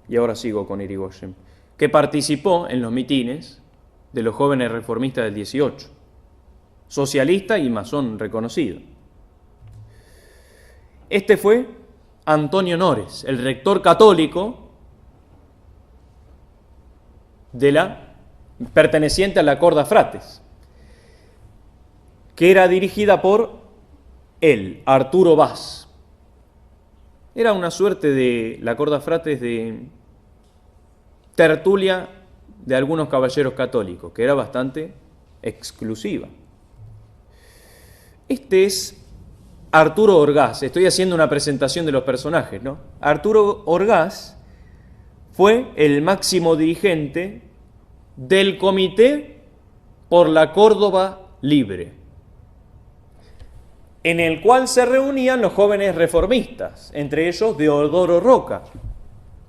y ahora sigo con Yrigoyen, que participó en los mitines de los jóvenes reformistas del 18, socialista y masón reconocido. Este fue Antonio Nores, el rector católico perteneciente a la Corda Frates, que era dirigida por él, Arturo Vaz. Era una suerte de la Corda Frates de tertulia de algunos caballeros católicos, que era bastante exclusiva. Este es Arturo Orgaz. Estoy haciendo una presentación de los personajes, ¿no? Arturo Orgaz fue el máximo dirigente del Comité por la Córdoba Libre, en el cual se reunían los jóvenes reformistas, entre ellos Deodoro Roca,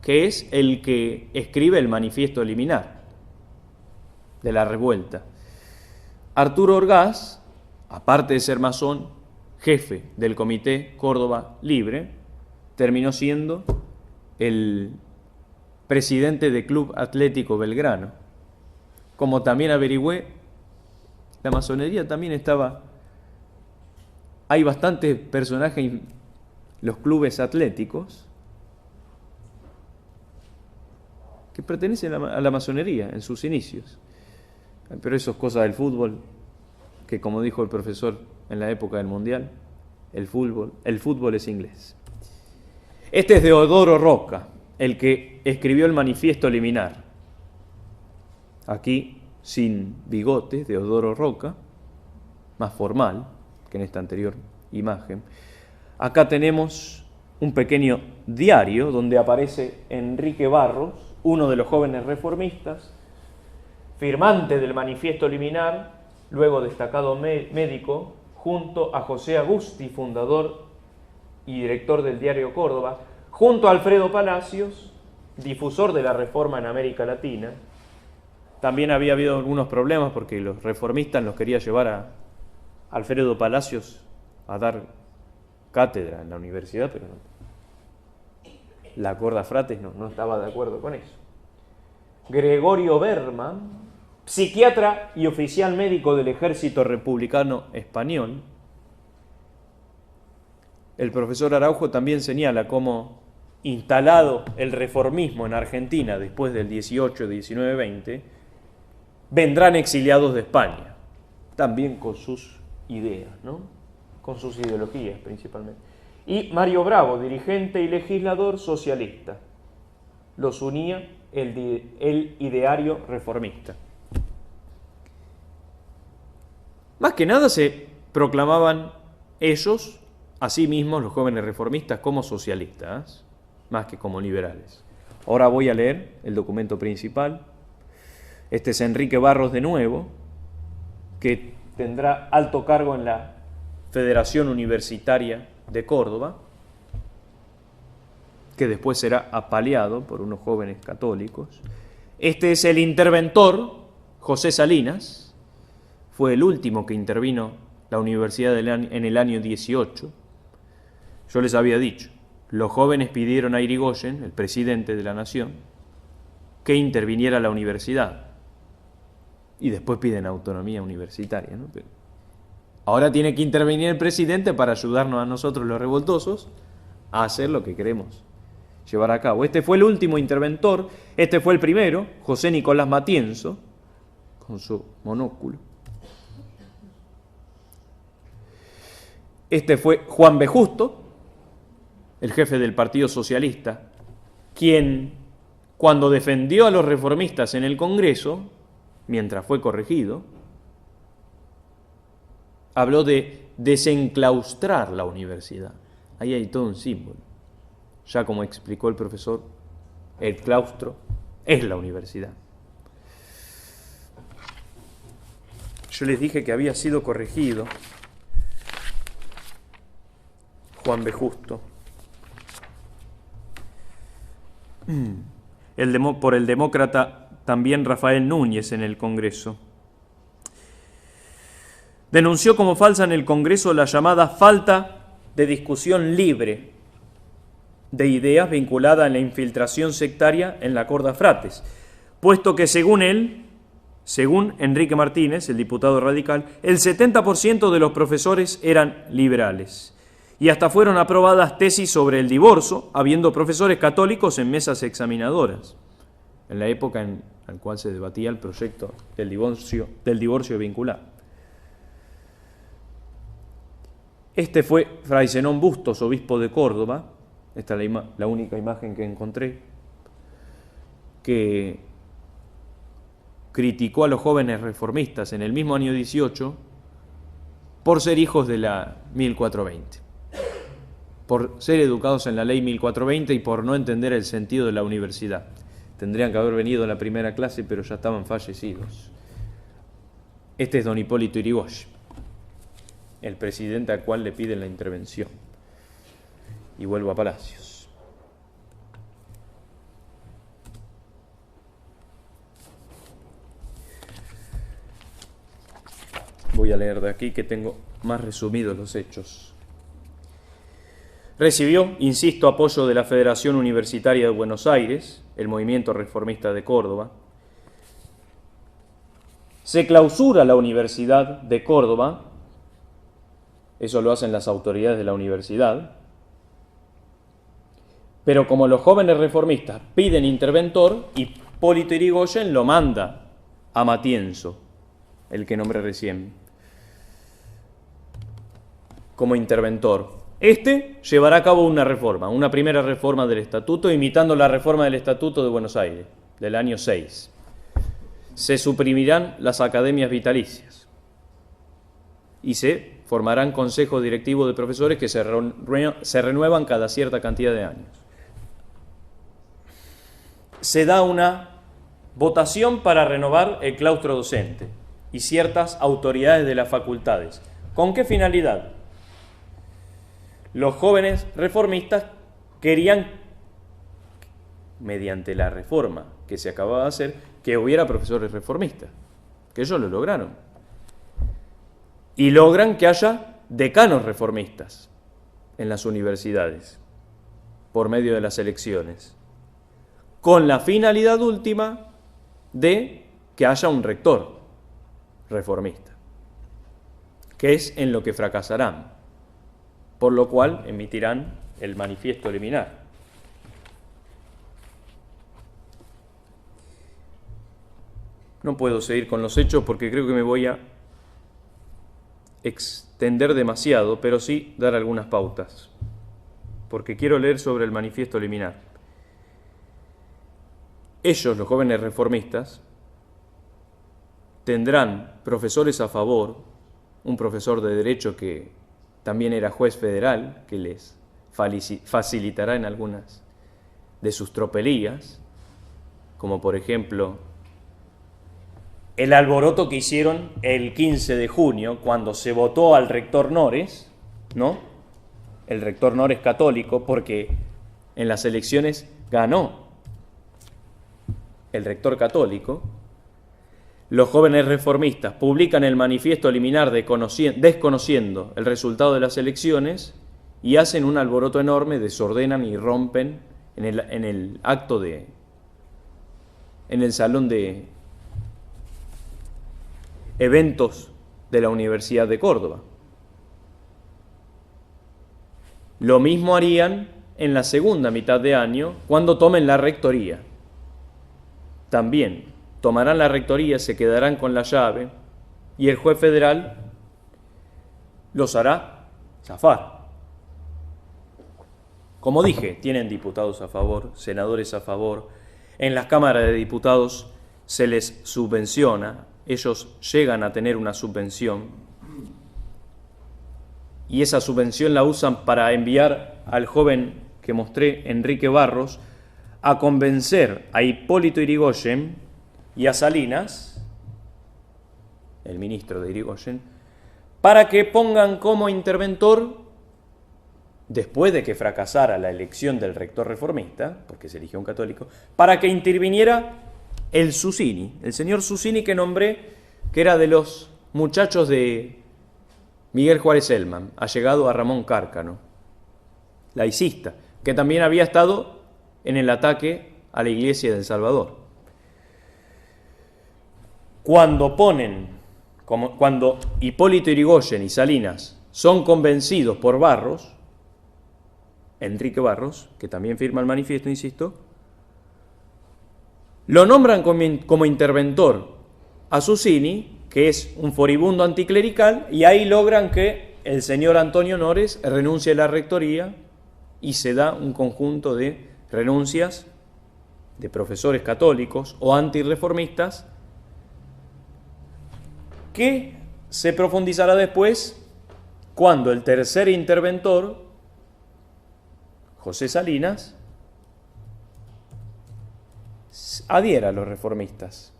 que es el que escribe el Manifiesto Liminar de la revuelta. Arturo Orgaz, aparte de ser masón, jefe del Comité Córdoba Libre, terminó siendo el presidente del Club Atlético Belgrano. Como también averigüé, la masonería también estaba... Hay bastantes personajes en los clubes atléticos que pertenecen a la masonería en sus inicios. Pero eso es cosa del fútbol, que como dijo el profesor en la época del Mundial, el fútbol es inglés. Este es Deodoro Roca, el que escribió el Manifiesto Liminar. Aquí, sin bigote, Deodoro Roca, más formal que en esta anterior imagen. Acá tenemos un pequeño diario donde aparece Enrique Barros, uno de los jóvenes reformistas, firmante del Manifiesto Liminar, luego destacado médico, junto a José Agusti, fundador y director del diario Córdoba, junto a Alfredo Palacios, difusor de la reforma en América Latina. También había habido algunos problemas porque los reformistas los quería llevar a Alfredo Palacios a dar cátedra en la universidad, pero la Corda Frates no estaba de acuerdo con eso. Gregorio Berman, psiquiatra y oficial médico del Ejército Republicano Español. El profesor Araujo también señala cómo, instalado el reformismo en Argentina después del 18, 19, 20, vendrán exiliados de España, también con sus ideas, ¿no? Con sus ideologías principalmente. Y Mario Bravo, dirigente y legislador socialista. Los unía el ideario reformista. Más que nada se proclamaban ellos, a sí mismos, los jóvenes reformistas, como socialistas, más que como liberales. Ahora voy a leer el documento principal. Este es Enrique Barros de nuevo, que tendrá alto cargo en la Federación Universitaria de Córdoba, que después será apaleado por unos jóvenes católicos. Este es el interventor, José Salinas, fue el último que intervino la universidad en el año 18. Yo les había dicho, los jóvenes pidieron a Irigoyen, el presidente de la nación, que interviniera la universidad. Y después piden autonomía universitaria, ¿no? Pero ahora tiene que intervenir el presidente para ayudarnos a nosotros los revoltosos a hacer lo que queremos llevar a cabo. Este fue el último interventor, este fue el primero, José Nicolás Matienzo, con su monóculo. Este fue Juan B. Justo, el jefe del Partido Socialista, quien, cuando defendió a los reformistas en el Congreso, mientras fue corregido, habló de desenclaustrar la universidad. Ahí hay todo un símbolo. Ya como explicó el profesor, el claustro es la universidad. Yo les dije que había sido corregido Juan B. Justo por el demócrata también Rafael Núñez en el Congreso. Denunció como falsa en el Congreso la llamada falta de discusión libre de ideas vinculada a la infiltración sectaria en la Corda Frates, puesto que según él, según Enrique Martínez, el diputado radical, el 70% de los profesores eran liberales. Y hasta fueron aprobadas tesis sobre el divorcio, habiendo profesores católicos en mesas examinadoras, en la época en la cual se debatía el proyecto del divorcio vincular. Este fue Fray Zenón Bustos, obispo de Córdoba, esta es la única imagen que encontré, que criticó a los jóvenes reformistas en el mismo año 18 por ser hijos de la 1420, por ser educados en la ley 1420 y por no entender el sentido de la universidad. Tendrían que haber venido a la primera clase, pero ya estaban fallecidos. Este es don Hipólito Yrigoyen, el presidente al cual le piden la intervención. Y vuelvo a Palacios. Voy a leer de aquí que tengo más resumidos los hechos. Recibió, insisto, apoyo de la Federación Universitaria de Buenos Aires, el Movimiento Reformista de Córdoba. Se clausura la Universidad de Córdoba, eso lo hacen las autoridades de la universidad, pero como los jóvenes reformistas piden interventor, Hipólito Yrigoyen lo manda a Matienzo, el que nombré recién, como interventor. Este llevará a cabo una reforma, una primera reforma del estatuto, imitando la reforma del Estatuto de Buenos Aires, del año 6. Se suprimirán las academias vitalicias y se formarán consejos directivos de profesores que se renuevan cada cierta cantidad de años. Se da una votación para renovar el claustro docente y ciertas autoridades de las facultades. ¿Con qué finalidad? Los jóvenes reformistas querían, mediante la reforma que se acababa de hacer, que hubiera profesores reformistas, que ellos lo lograron. Y logran que haya decanos reformistas en las universidades, por medio de las elecciones, con la finalidad última de que haya un rector reformista, que es en lo que fracasarán, por lo cual emitirán el manifiesto liminar. No puedo seguir con los hechos porque creo que me voy a extender demasiado, pero sí dar algunas pautas, porque quiero leer sobre el manifiesto liminar. Ellos, los jóvenes reformistas, tendrán profesores a favor, un profesor de Derecho que también era juez federal, que les facilitará en algunas de sus tropelías, como por ejemplo el alboroto que hicieron el 15 de junio, cuando se votó al rector Nores, ¿no? El rector Nores católico, porque en las elecciones ganó el rector católico. Los jóvenes reformistas publican el manifiesto liminar desconociendo el resultado de las elecciones y hacen un alboroto enorme, desordenan y rompen en el acto en el salón de eventos de la Universidad de Córdoba. Lo mismo harían en la segunda mitad de año cuando tomen la rectoría. También tomarán la rectoría, se quedarán con la llave y el juez federal los hará zafar. Como dije, tienen diputados a favor, senadores a favor. En las cámaras de diputados se les subvenciona, ellos llegan a tener una subvención y esa subvención la usan para enviar al joven que mostré, Enrique Barros, a convencer a Hipólito Yrigoyen y a Salinas, el ministro de Yrigoyen, para que pongan como interventor, después de que fracasara la elección del rector reformista, porque se eligió un católico, para que interviniera el Susini, el señor Susini que nombré, que era de los muchachos de Miguel Juárez Elman, allegado a Ramón Cárcano, laicista, que también había estado en el ataque a la iglesia de El Salvador. Cuando Hipólito Yrigoyen y Salinas son convencidos por Barros, Enrique Barros, que también firma el manifiesto, insisto, lo nombran como interventor a Susini, que es un furibundo anticlerical, y ahí logran que el señor Antonio Nores renuncie a la rectoría y se da un conjunto de renuncias de profesores católicos o antirreformistas que se profundizará después cuando el tercer interventor, José Salinas, adhiera a los reformistas.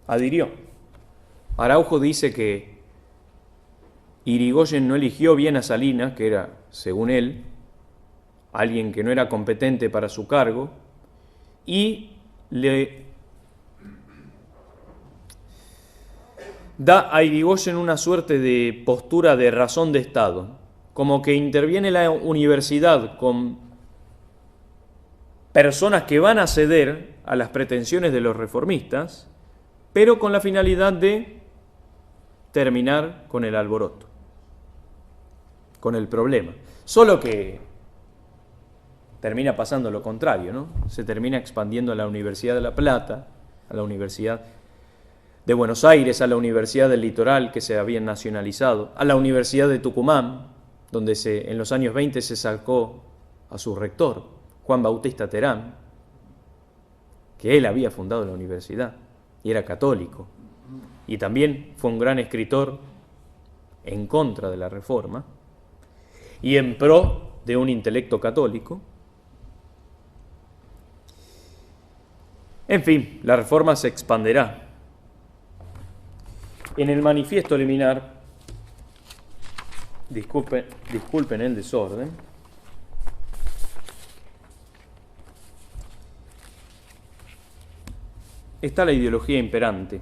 Adhirió. Araujo dice que Yrigoyen no eligió bien a Salinas, que era, según él, alguien que no era competente para su cargo, y le da a Yrigoyen una suerte de postura de razón de Estado, como que interviene la universidad con personas que van a ceder a las pretensiones de los reformistas, pero con la finalidad de terminar con el alboroto, con el problema. Solo que termina pasando lo contrario, ¿no? Se termina expandiendo a la Universidad de La Plata, a la Universidad de Buenos Aires, a la Universidad del Litoral, que se habían nacionalizado, a la Universidad de Tucumán, donde en los años 20 se sacó a su rector, Juan Bautista Terán, que él había fundado la universidad y era católico, y también fue un gran escritor en contra de la reforma y en pro de un intelecto católico. En fin, la reforma se expanderá. En el manifiesto liminar, disculpen el desorden, está la ideología imperante.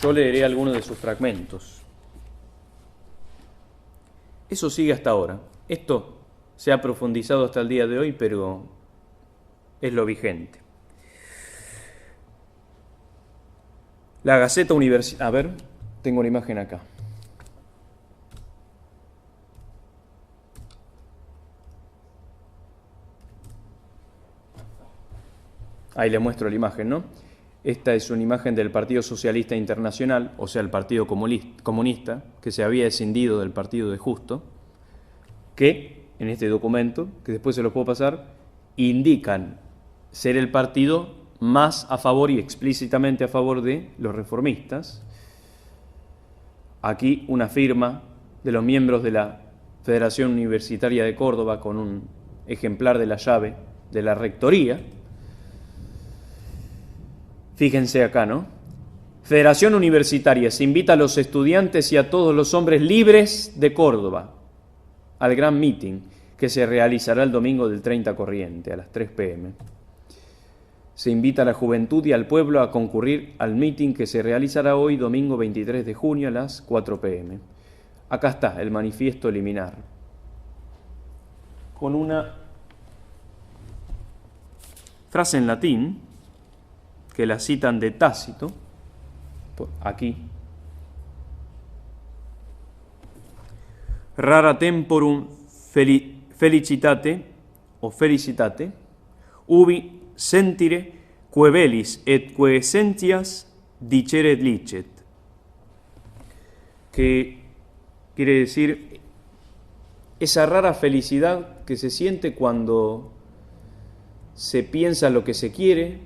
Yo leeré algunos de sus fragmentos. Eso sigue hasta ahora. Esto se ha profundizado hasta el día de hoy, pero es lo vigente. La Gaceta Universitaria. A ver, tengo una imagen acá. Ahí le muestro la imagen, ¿no? Esta es una imagen del Partido Socialista Internacional, o sea, el Partido Comunista, que se había escindido del Partido de Justo, que en este documento, que después se los puedo pasar, indican ser el partido más a favor y explícitamente a favor de los reformistas. Aquí una firma de los miembros de la Federación Universitaria de Córdoba con un ejemplar de la llave de la rectoría. Fíjense acá, ¿no? Federación Universitaria se invita a los estudiantes y a todos los hombres libres de Córdoba al gran meeting que se realizará el domingo del 30 corriente a las 3 p.m. Se invita a la juventud y al pueblo a concurrir al meeting que se realizará hoy, domingo 23 de junio, a las 4 p.m. Acá está el manifiesto liminar, con una frase en latín, que la citan de Tácito, aquí. Rara temporum felicitate, o felicitate, ubi sentire quae velis et quae essentias dicere licet, que quiere decir esa rara felicidad que se siente cuando se piensa lo que se quiere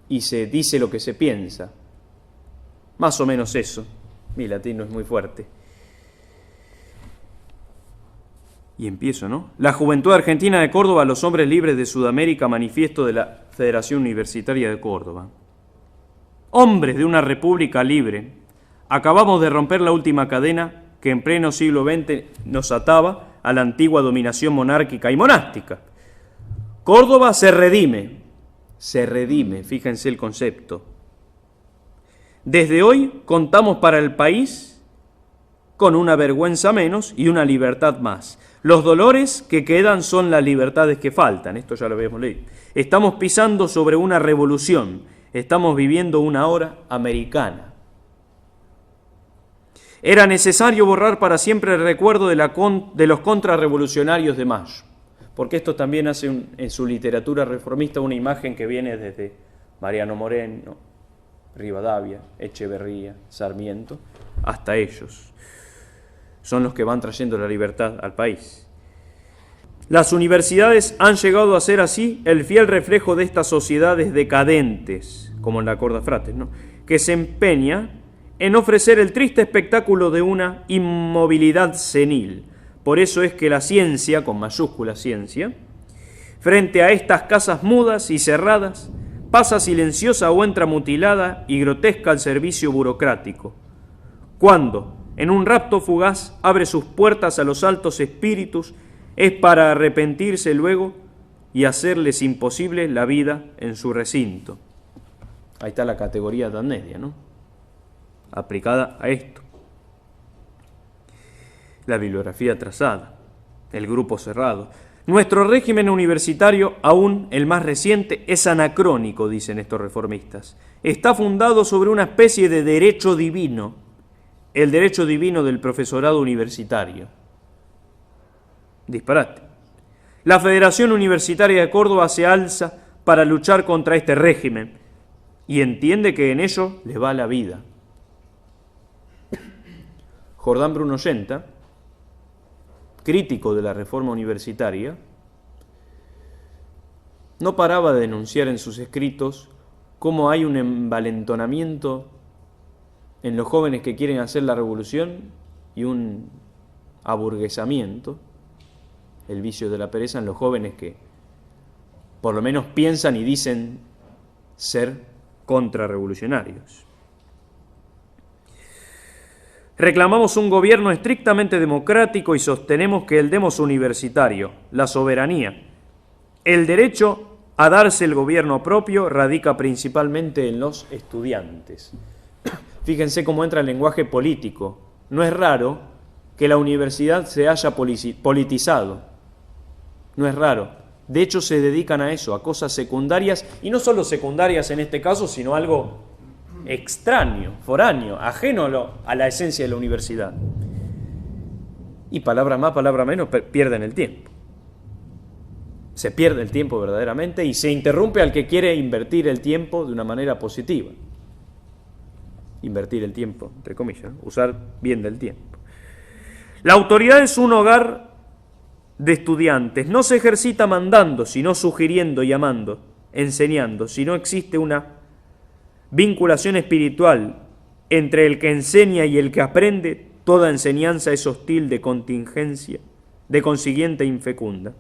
y se dice lo que se piensa. Más o menos eso. Mi latín no es muy fuerte. Y empiezo, ¿no? La Juventud Argentina de Córdoba, los hombres libres de Sudamérica, manifiesto de la Federación Universitaria de Córdoba. Hombres de una república libre, acabamos de romper la última cadena que en pleno siglo XX nos ataba a la antigua dominación monárquica y monástica. Córdoba se redime, fíjense el concepto. Desde hoy contamos para el país con una vergüenza menos y una libertad más. Los dolores que quedan son las libertades que faltan, esto ya lo habíamos leído. Estamos pisando sobre una revolución, estamos viviendo una hora americana. Era necesario borrar para siempre el recuerdo de los contrarrevolucionarios de Mayo, porque esto también hace en su literatura reformista una imagen que viene desde Mariano Moreno, Rivadavia, Echeverría, Sarmiento, hasta ellos. Son los que van trayendo la libertad al país. Las universidades han llegado a ser así el fiel reflejo de estas sociedades decadentes, como en la Corda Fratres, ¿no?, que se empeña en ofrecer el triste espectáculo de una inmovilidad senil. Por eso es que la ciencia, con mayúscula ciencia, frente a estas casas mudas y cerradas, pasa silenciosa o entra mutilada y grotesca al servicio burocrático. Cuando, en un rapto fugaz, abre sus puertas a los altos espíritus, es para arrepentirse luego y hacerles imposible la vida en su recinto. Ahí está la categoría de amnesia, ¿no?, aplicada a esto. La bibliografía trazada, el grupo cerrado. Nuestro régimen universitario, aún el más reciente, es anacrónico, dicen estos reformistas. Está fundado sobre una especie de derecho divino, el derecho divino del profesorado universitario. Disparate. La Federación Universitaria de Córdoba se alza para luchar contra este régimen y entiende que en ello le va la vida. Jordán Bruno Ollenta, crítico de la reforma universitaria, no paraba de denunciar en sus escritos cómo hay un envalentonamiento en los jóvenes que quieren hacer la revolución y un aburguesamiento, el vicio de la pereza, en los jóvenes que por lo menos piensan y dicen ser contrarrevolucionarios. Reclamamos un gobierno estrictamente democrático y sostenemos que el demos universitario, la soberanía, el derecho a darse el gobierno propio radica principalmente en los estudiantes. Fíjense cómo entra el lenguaje político. No es raro que la universidad se haya politizado. No es raro. De hecho, se dedican a eso, a cosas secundarias, y no solo secundarias en este caso, sino algo extraño, foráneo, ajeno a la esencia de la universidad. Y palabra más, palabra menos, pierden el tiempo. Se pierde el tiempo verdaderamente y se interrumpe al que quiere invertir el tiempo de una manera positiva. Invertir el tiempo, entre comillas, ¿no? Usar bien del tiempo. La autoridad es un hogar de estudiantes. No se ejercita mandando, sino sugiriendo y amando, enseñando. Si no existe una vinculación espiritual entre el que enseña y el que aprende, toda enseñanza es hostil, de contingencia, de consiguiente infecunda.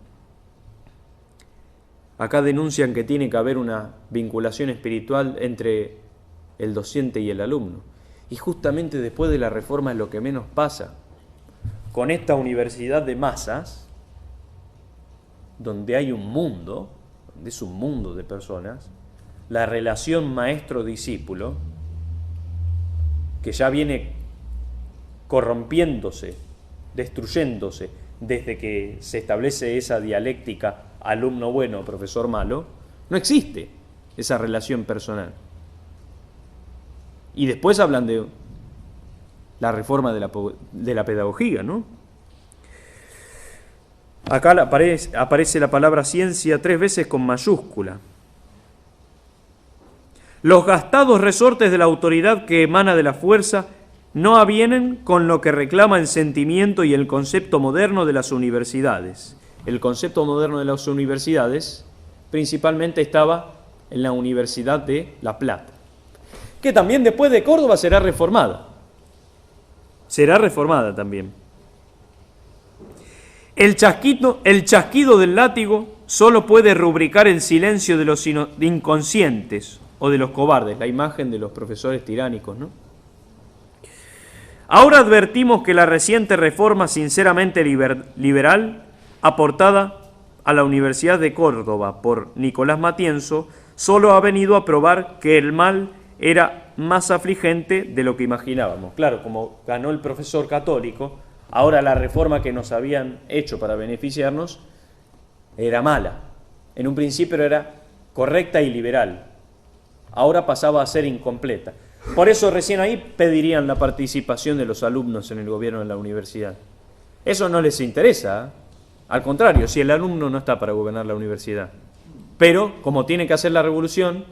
Acá denuncian que tiene que haber una vinculación espiritual entre el docente y el alumno. Y justamente después de la reforma es lo que menos pasa. Con esta universidad de masas, donde hay un mundo, donde es un mundo de personas, la relación maestro-discípulo, que ya viene corrompiéndose, destruyéndose, desde que se establece esa dialéctica alumno bueno, profesor malo, no existe esa relación personal. Y después hablan de la reforma de la pedagogía, ¿no? Acá aparece la palabra ciencia 3 veces con mayúscula. Los gastados resortes de la autoridad que emana de la fuerza no avienen con lo que reclama el sentimiento y el concepto moderno de las universidades. El concepto moderno de las universidades principalmente estaba en la Universidad de La Plata, que también después de Córdoba será reformada. Será reformada también. El chasquido del látigo solo puede rubricar el silencio de los inconscientes o de los cobardes, la imagen de los profesores tiránicos, ¿no? Ahora advertimos que la reciente reforma sinceramente liberal, aportada a la Universidad de Córdoba por Nicolás Matienzo, solo ha venido a probar que el mal era más afligente de lo que imaginábamos. Claro, como ganó el profesor católico, ahora la reforma que nos habían hecho para beneficiarnos era mala. En un principio era correcta y liberal. Ahora pasaba a ser incompleta. Por eso recién ahí pedirían la participación de los alumnos en el gobierno de la universidad. Eso no les interesa, ¿eh? Al contrario, si el alumno no está para gobernar la universidad. Pero como tiene que hacer la revolución,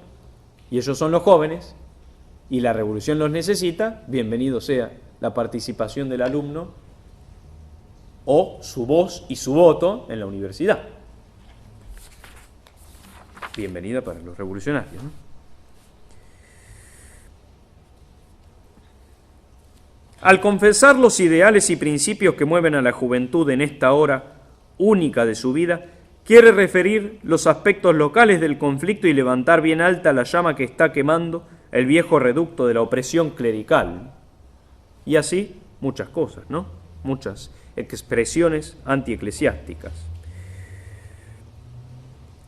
y ellos son los jóvenes, y la revolución los necesita, bienvenido sea la participación del alumno o su voz y su voto en la universidad. Bienvenida para los revolucionarios, ¿no? Al confesar los ideales y principios que mueven a la juventud en esta hora única de su vida, quiere referir los aspectos locales del conflicto y levantar bien alta la llama que está quemando el viejo reducto de la opresión clerical. Y así muchas cosas, ¿no? Muchas expresiones antieclesiásticas.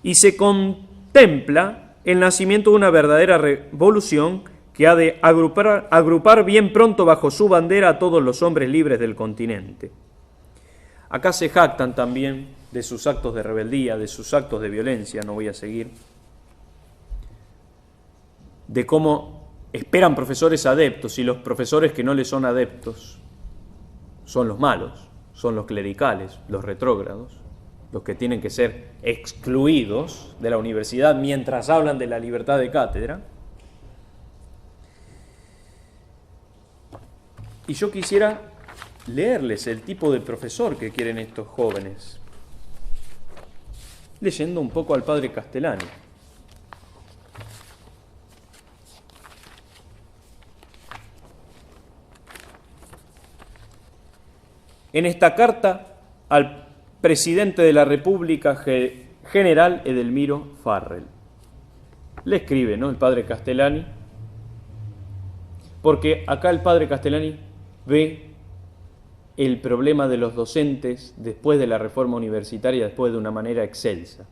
Y se contempla el nacimiento de una verdadera revolución que ha de agrupar bien pronto bajo su bandera a todos los hombres libres del continente. Acá se jactan también de sus actos de rebeldía, de sus actos de violencia, no voy a seguir, de cómo esperan profesores adeptos y los profesores que no les son adeptos son los malos, son los clericales, los retrógrados, los que tienen que ser excluidos de la universidad mientras hablan de la libertad de cátedra. Y yo quisiera leerles el tipo de profesor que quieren estos jóvenes, leyendo un poco al padre Castellani. En esta carta al presidente de la República, general Edelmiro Farrell, le escribe, ¿no?, el padre Castellani, porque acá el padre Castellani ve el problema de los docentes después de la reforma universitaria, después de una manera excelsa.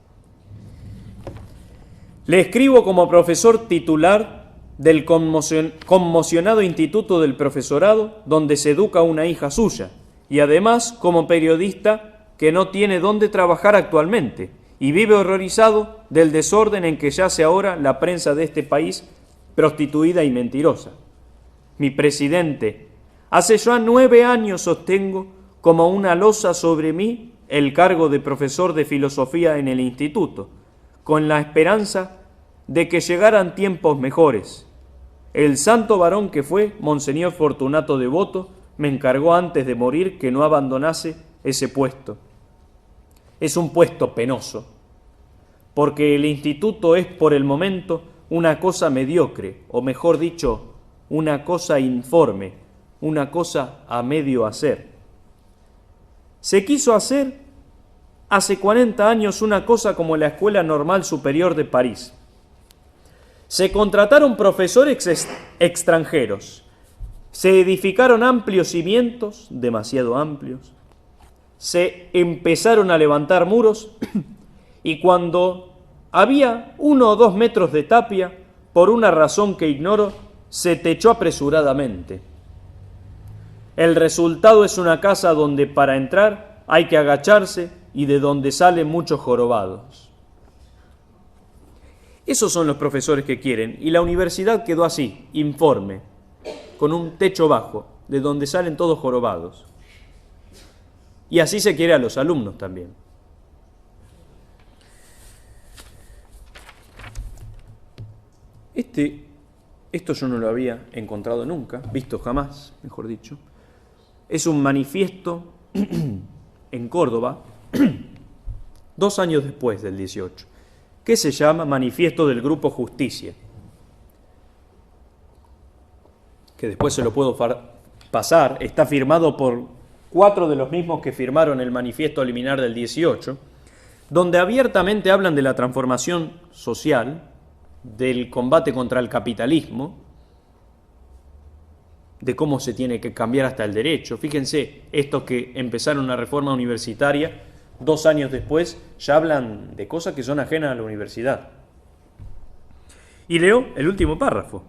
Le escribo como profesor titular del conmocionado Instituto del Profesorado, donde se educa una hija suya, y además como periodista que no tiene dónde trabajar actualmente, y vive horrorizado del desorden en que yace ahora la prensa de este país, prostituida y mentirosa. Mi presidente, hace ya 9 años sostengo como una losa sobre mí el cargo de profesor de filosofía en el instituto, con la esperanza de que llegaran tiempos mejores. El santo varón que fue Monseñor Fortunato Devoto me encargó antes de morir que no abandonase ese puesto. Es un puesto penoso, porque el instituto es por el momento una cosa mediocre, o mejor dicho, una cosa informe, una cosa a medio hacer. Se quiso hacer hace 40 años una cosa como la Escuela Normal Superior de París. Se contrataron profesores extranjeros, se edificaron amplios cimientos, demasiado amplios, se empezaron a levantar muros y cuando había 1 o 2 metros de tapia, por una razón que ignoro, se techó apresuradamente. El resultado es una casa donde para entrar hay que agacharse y de donde salen muchos jorobados. Esos son los profesores que quieren, y la universidad quedó así, informe, con un techo bajo, de donde salen todos jorobados. Y así se quiere a los alumnos también. Esto yo no lo había encontrado nunca, visto jamás, mejor dicho. Es un manifiesto en Córdoba, 2 años después del 18, que se llama Manifiesto del Grupo Justicia, que después se lo puedo pasar, está firmado por 4 de los mismos que firmaron el manifiesto liminar del 18, donde abiertamente hablan de la transformación social, del combate contra el capitalismo, de cómo se tiene que cambiar hasta el derecho. Fíjense, estos que empezaron una reforma universitaria, 2 años después ya hablan de cosas que son ajenas a la universidad. Y leo el último párrafo,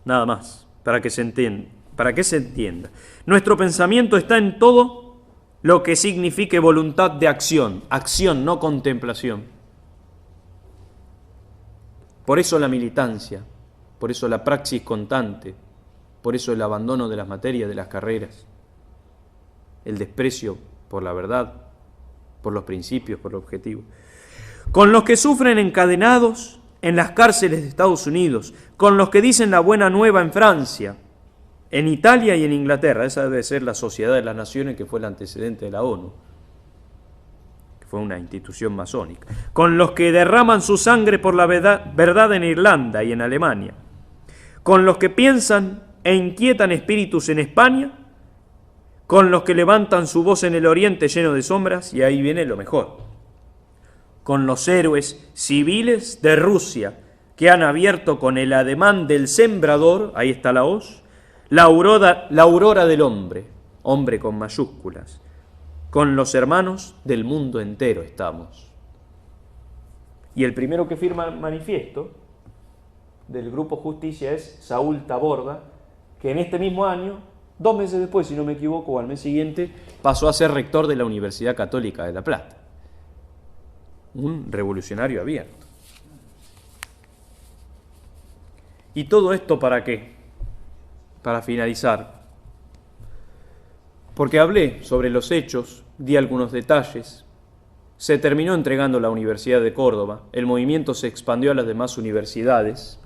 nada más, para que se entienda. Nuestro pensamiento está en todo lo que signifique voluntad de acción, no contemplación. Por eso la militancia, por eso la praxis constante, por eso el abandono de las materias, de las carreras, el desprecio por la verdad, por los principios, por el objetivo. Con los que sufren encadenados en las cárceles de Estados Unidos, con los que dicen la buena nueva en Francia, en Italia y en Inglaterra. Esa debe ser la Sociedad de las Naciones, que fue el antecedente de la ONU, que fue una institución masónica. Con los que derraman su sangre por la verdad en Irlanda y en Alemania. Con los que piensan e inquietan espíritus en España, con los que levantan su voz en el oriente lleno de sombras, y ahí viene lo mejor, con los héroes civiles de Rusia, que han abierto con el ademán del sembrador, ahí está la hoz, la aurora del hombre, hombre con mayúsculas, con los hermanos del mundo entero estamos. Y el primero que firma el manifiesto del Grupo Justicia es Saúl Taborda, que en este mismo año, 2 meses después, si no me equivoco, o al mes siguiente, pasó a ser rector de la Universidad Católica de La Plata. Un revolucionario abierto. ¿Y todo esto para qué? Para finalizar. Porque hablé sobre los hechos, di algunos detalles. Se terminó entregando la Universidad de Córdoba, el movimiento se expandió a las demás universidades.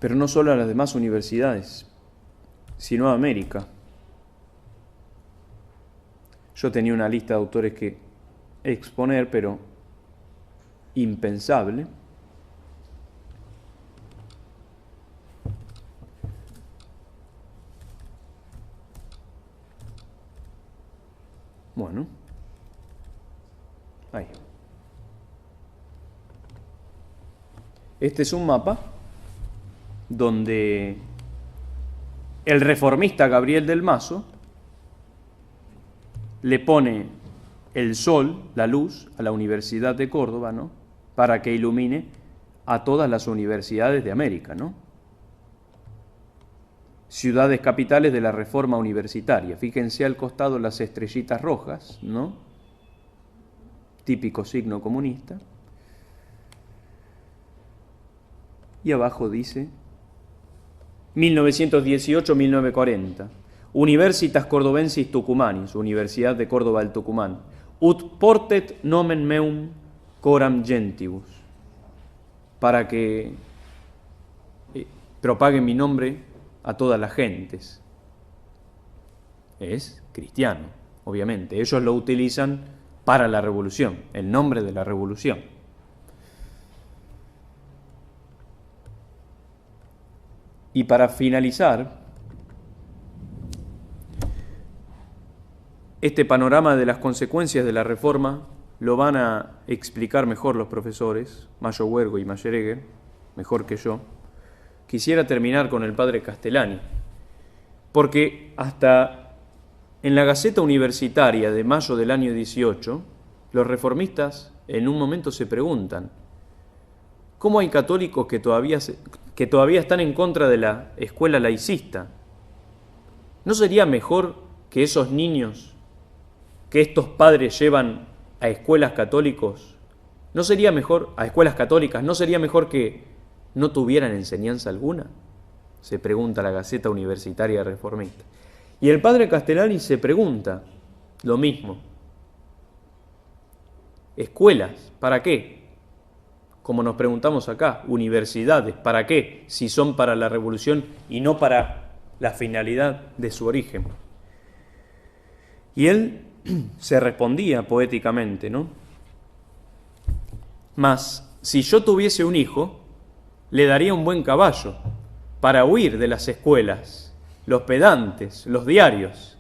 Pero no solo a las demás universidades, sino a América. Yo tenía una lista de autores que exponer, pero impensable. Bueno, ahí. Este es un mapa donde el reformista Gabriel del Mazo le pone el sol, la luz, a la Universidad de Córdoba, ¿no?, para que ilumine a todas las universidades de América, ¿no? Ciudades capitales de la reforma universitaria. Fíjense al costado las estrellitas rojas, ¿no?, típico signo comunista. Y abajo dice 1918-1940, Universitas Cordobensis Tucumanis, Universidad de Córdoba del Tucumán, ut portet nomen meum coram gentibus, para que propaguen mi nombre a todas las gentes. Es cristiano, obviamente. Ellos lo utilizan para la revolución, el nombre de la revolución. Y para finalizar, este panorama de las consecuencias de la reforma lo van a explicar mejor los profesores, Mayo Huergo y Mayeregger, mejor que yo. Quisiera terminar con el padre Castellani, porque hasta en la Gaceta Universitaria de mayo del año 18, los reformistas en un momento se preguntan, ¿cómo hay católicos que todavía están en contra de la escuela laicista? ¿No sería mejor que esos niños que estos padres llevan a escuelas católicas, no sería mejor que no tuvieran enseñanza alguna? Se pregunta la Gaceta Universitaria Reformista. Y el padre Castellani se pregunta lo mismo. ¿Escuelas? ¿Para qué? Como nos preguntamos acá, universidades, ¿para qué? Si son para la revolución y no para la finalidad de su origen. Y él se respondía poéticamente, ¿no? Mas, si yo tuviese un hijo, le daría un buen caballo para huir de las escuelas, los pedantes, los diarios.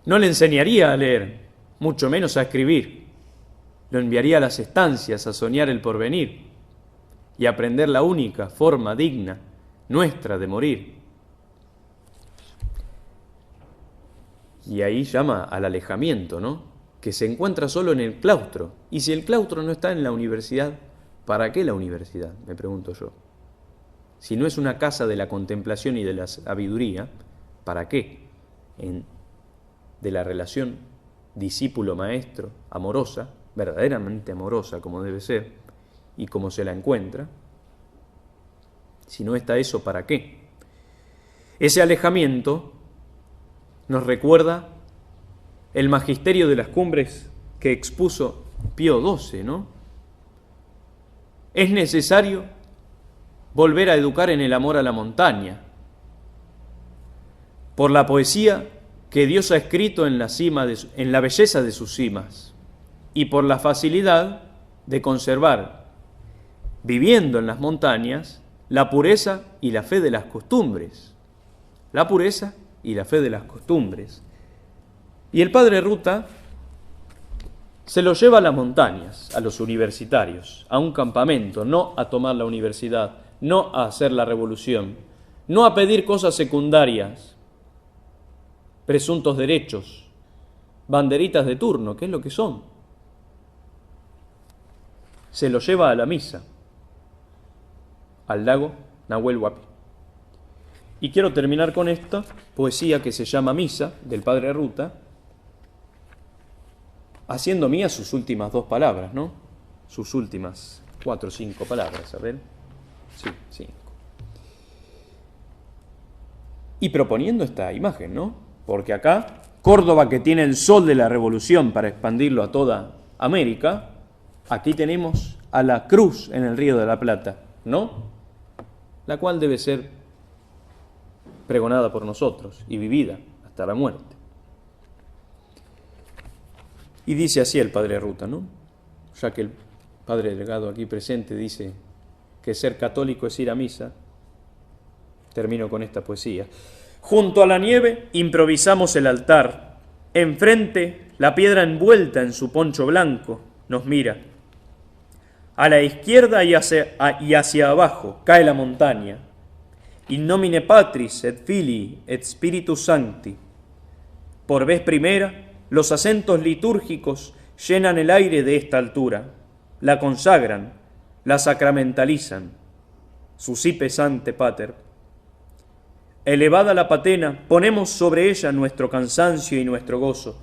No le enseñaría a leer, mucho menos a escribir. Lo enviaría a las estancias a soñar el porvenir y a aprender la única forma digna nuestra de morir. Y ahí llama al alejamiento, ¿no? Que se encuentra solo en el claustro. Y si el claustro no está en la universidad, ¿para qué la universidad? Me pregunto yo. Si no es una casa de la contemplación y de la sabiduría, ¿para qué? De la relación discípulo-maestro, amorosa, verdaderamente amorosa como debe ser, y como se la encuentra. Si no está eso, ¿para qué? Ese alejamiento nos recuerda el magisterio de las cumbres que expuso Pío XII, ¿no? Es necesario volver a educar en el amor a la montaña, por la poesía que Dios ha escrito en la belleza de sus cimas, y por la facilidad de conservar, viviendo en las montañas, la pureza y la fe de las costumbres. La pureza y la fe de las costumbres. Y el padre Ruta se lo lleva a las montañas, a los universitarios, a un campamento, no a tomar la universidad, no a hacer la revolución, no a pedir cosas secundarias, presuntos derechos, banderitas de turno, ¿qué es lo que son? Se lo lleva a la misa, al lago Nahuel Huapi. Y quiero terminar con esta poesía que se llama Misa, del padre Ruta, haciendo mías sus últimas 2 palabras, ¿no? Sus últimas 4 o 5 palabras, a ver. Sí, 5. Y proponiendo esta imagen, ¿no? Porque acá, Córdoba, que tiene el sol de la revolución para expandirlo a toda América, aquí tenemos a la cruz en el Río de la Plata, ¿no? La cual debe ser pregonada por nosotros y vivida hasta la muerte. Y dice así el padre Ruta, ¿no? Ya que el padre delegado aquí presente dice que ser católico es ir a misa, termino con esta poesía. Junto a la nieve improvisamos el altar. Enfrente, la piedra envuelta en su poncho blanco nos mira. A la izquierda y hacia abajo cae la montaña. In nomine Patris et Filii et Spiritus Sancti. Por vez primera, los acentos litúrgicos llenan el aire de esta altura, la consagran, la sacramentalizan. Susipe Sante Pater. Elevada la patena, ponemos sobre ella nuestro cansancio y nuestro gozo,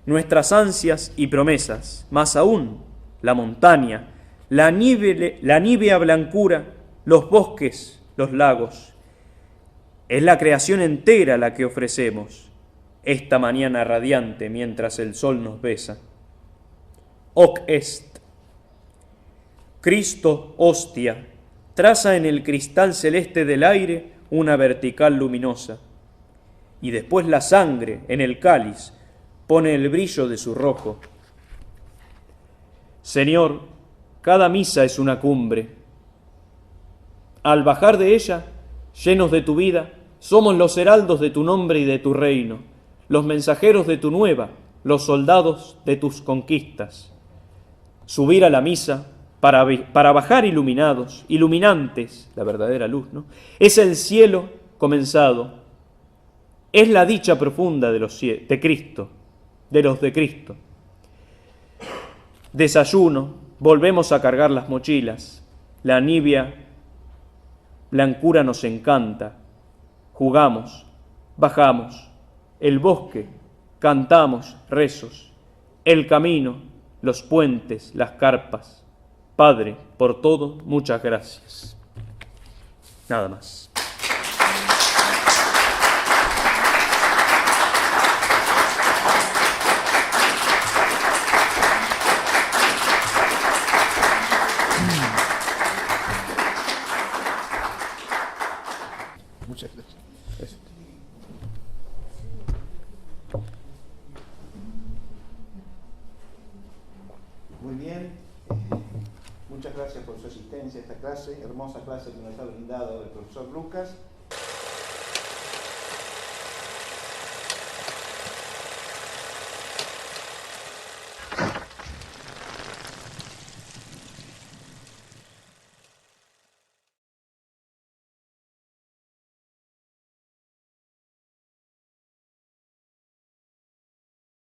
nuestras ansias y promesas, más aún la montaña, la nívea blancura, los bosques, los lagos. Es la creación entera la que ofrecemos, esta mañana radiante mientras el sol nos besa. Hoc est. Cristo, hostia, traza en el cristal celeste del aire una vertical luminosa, y después la sangre en el cáliz pone el brillo de su rojo. Señor, cada misa es una cumbre. Al bajar de ella, llenos de tu vida, somos los heraldos de tu nombre y de tu reino, los mensajeros de tu nueva, los soldados de tus conquistas. Subir a la misa para bajar iluminados, iluminantes, la verdadera luz, ¿no? Es el cielo comenzado, es la dicha profunda de de Cristo, de los de Cristo. Desayuno, volvemos a cargar las mochilas, la nibia blancura nos encanta, jugamos, bajamos, el bosque, cantamos rezos, el camino, los puentes, las carpas. Padre, por todo, muchas gracias. Nada más. Muchas gracias. Eso. Muy bien. Muchas gracias por su asistencia a esta clase, hermosa clase que nos ha brindado el profesor Lucas.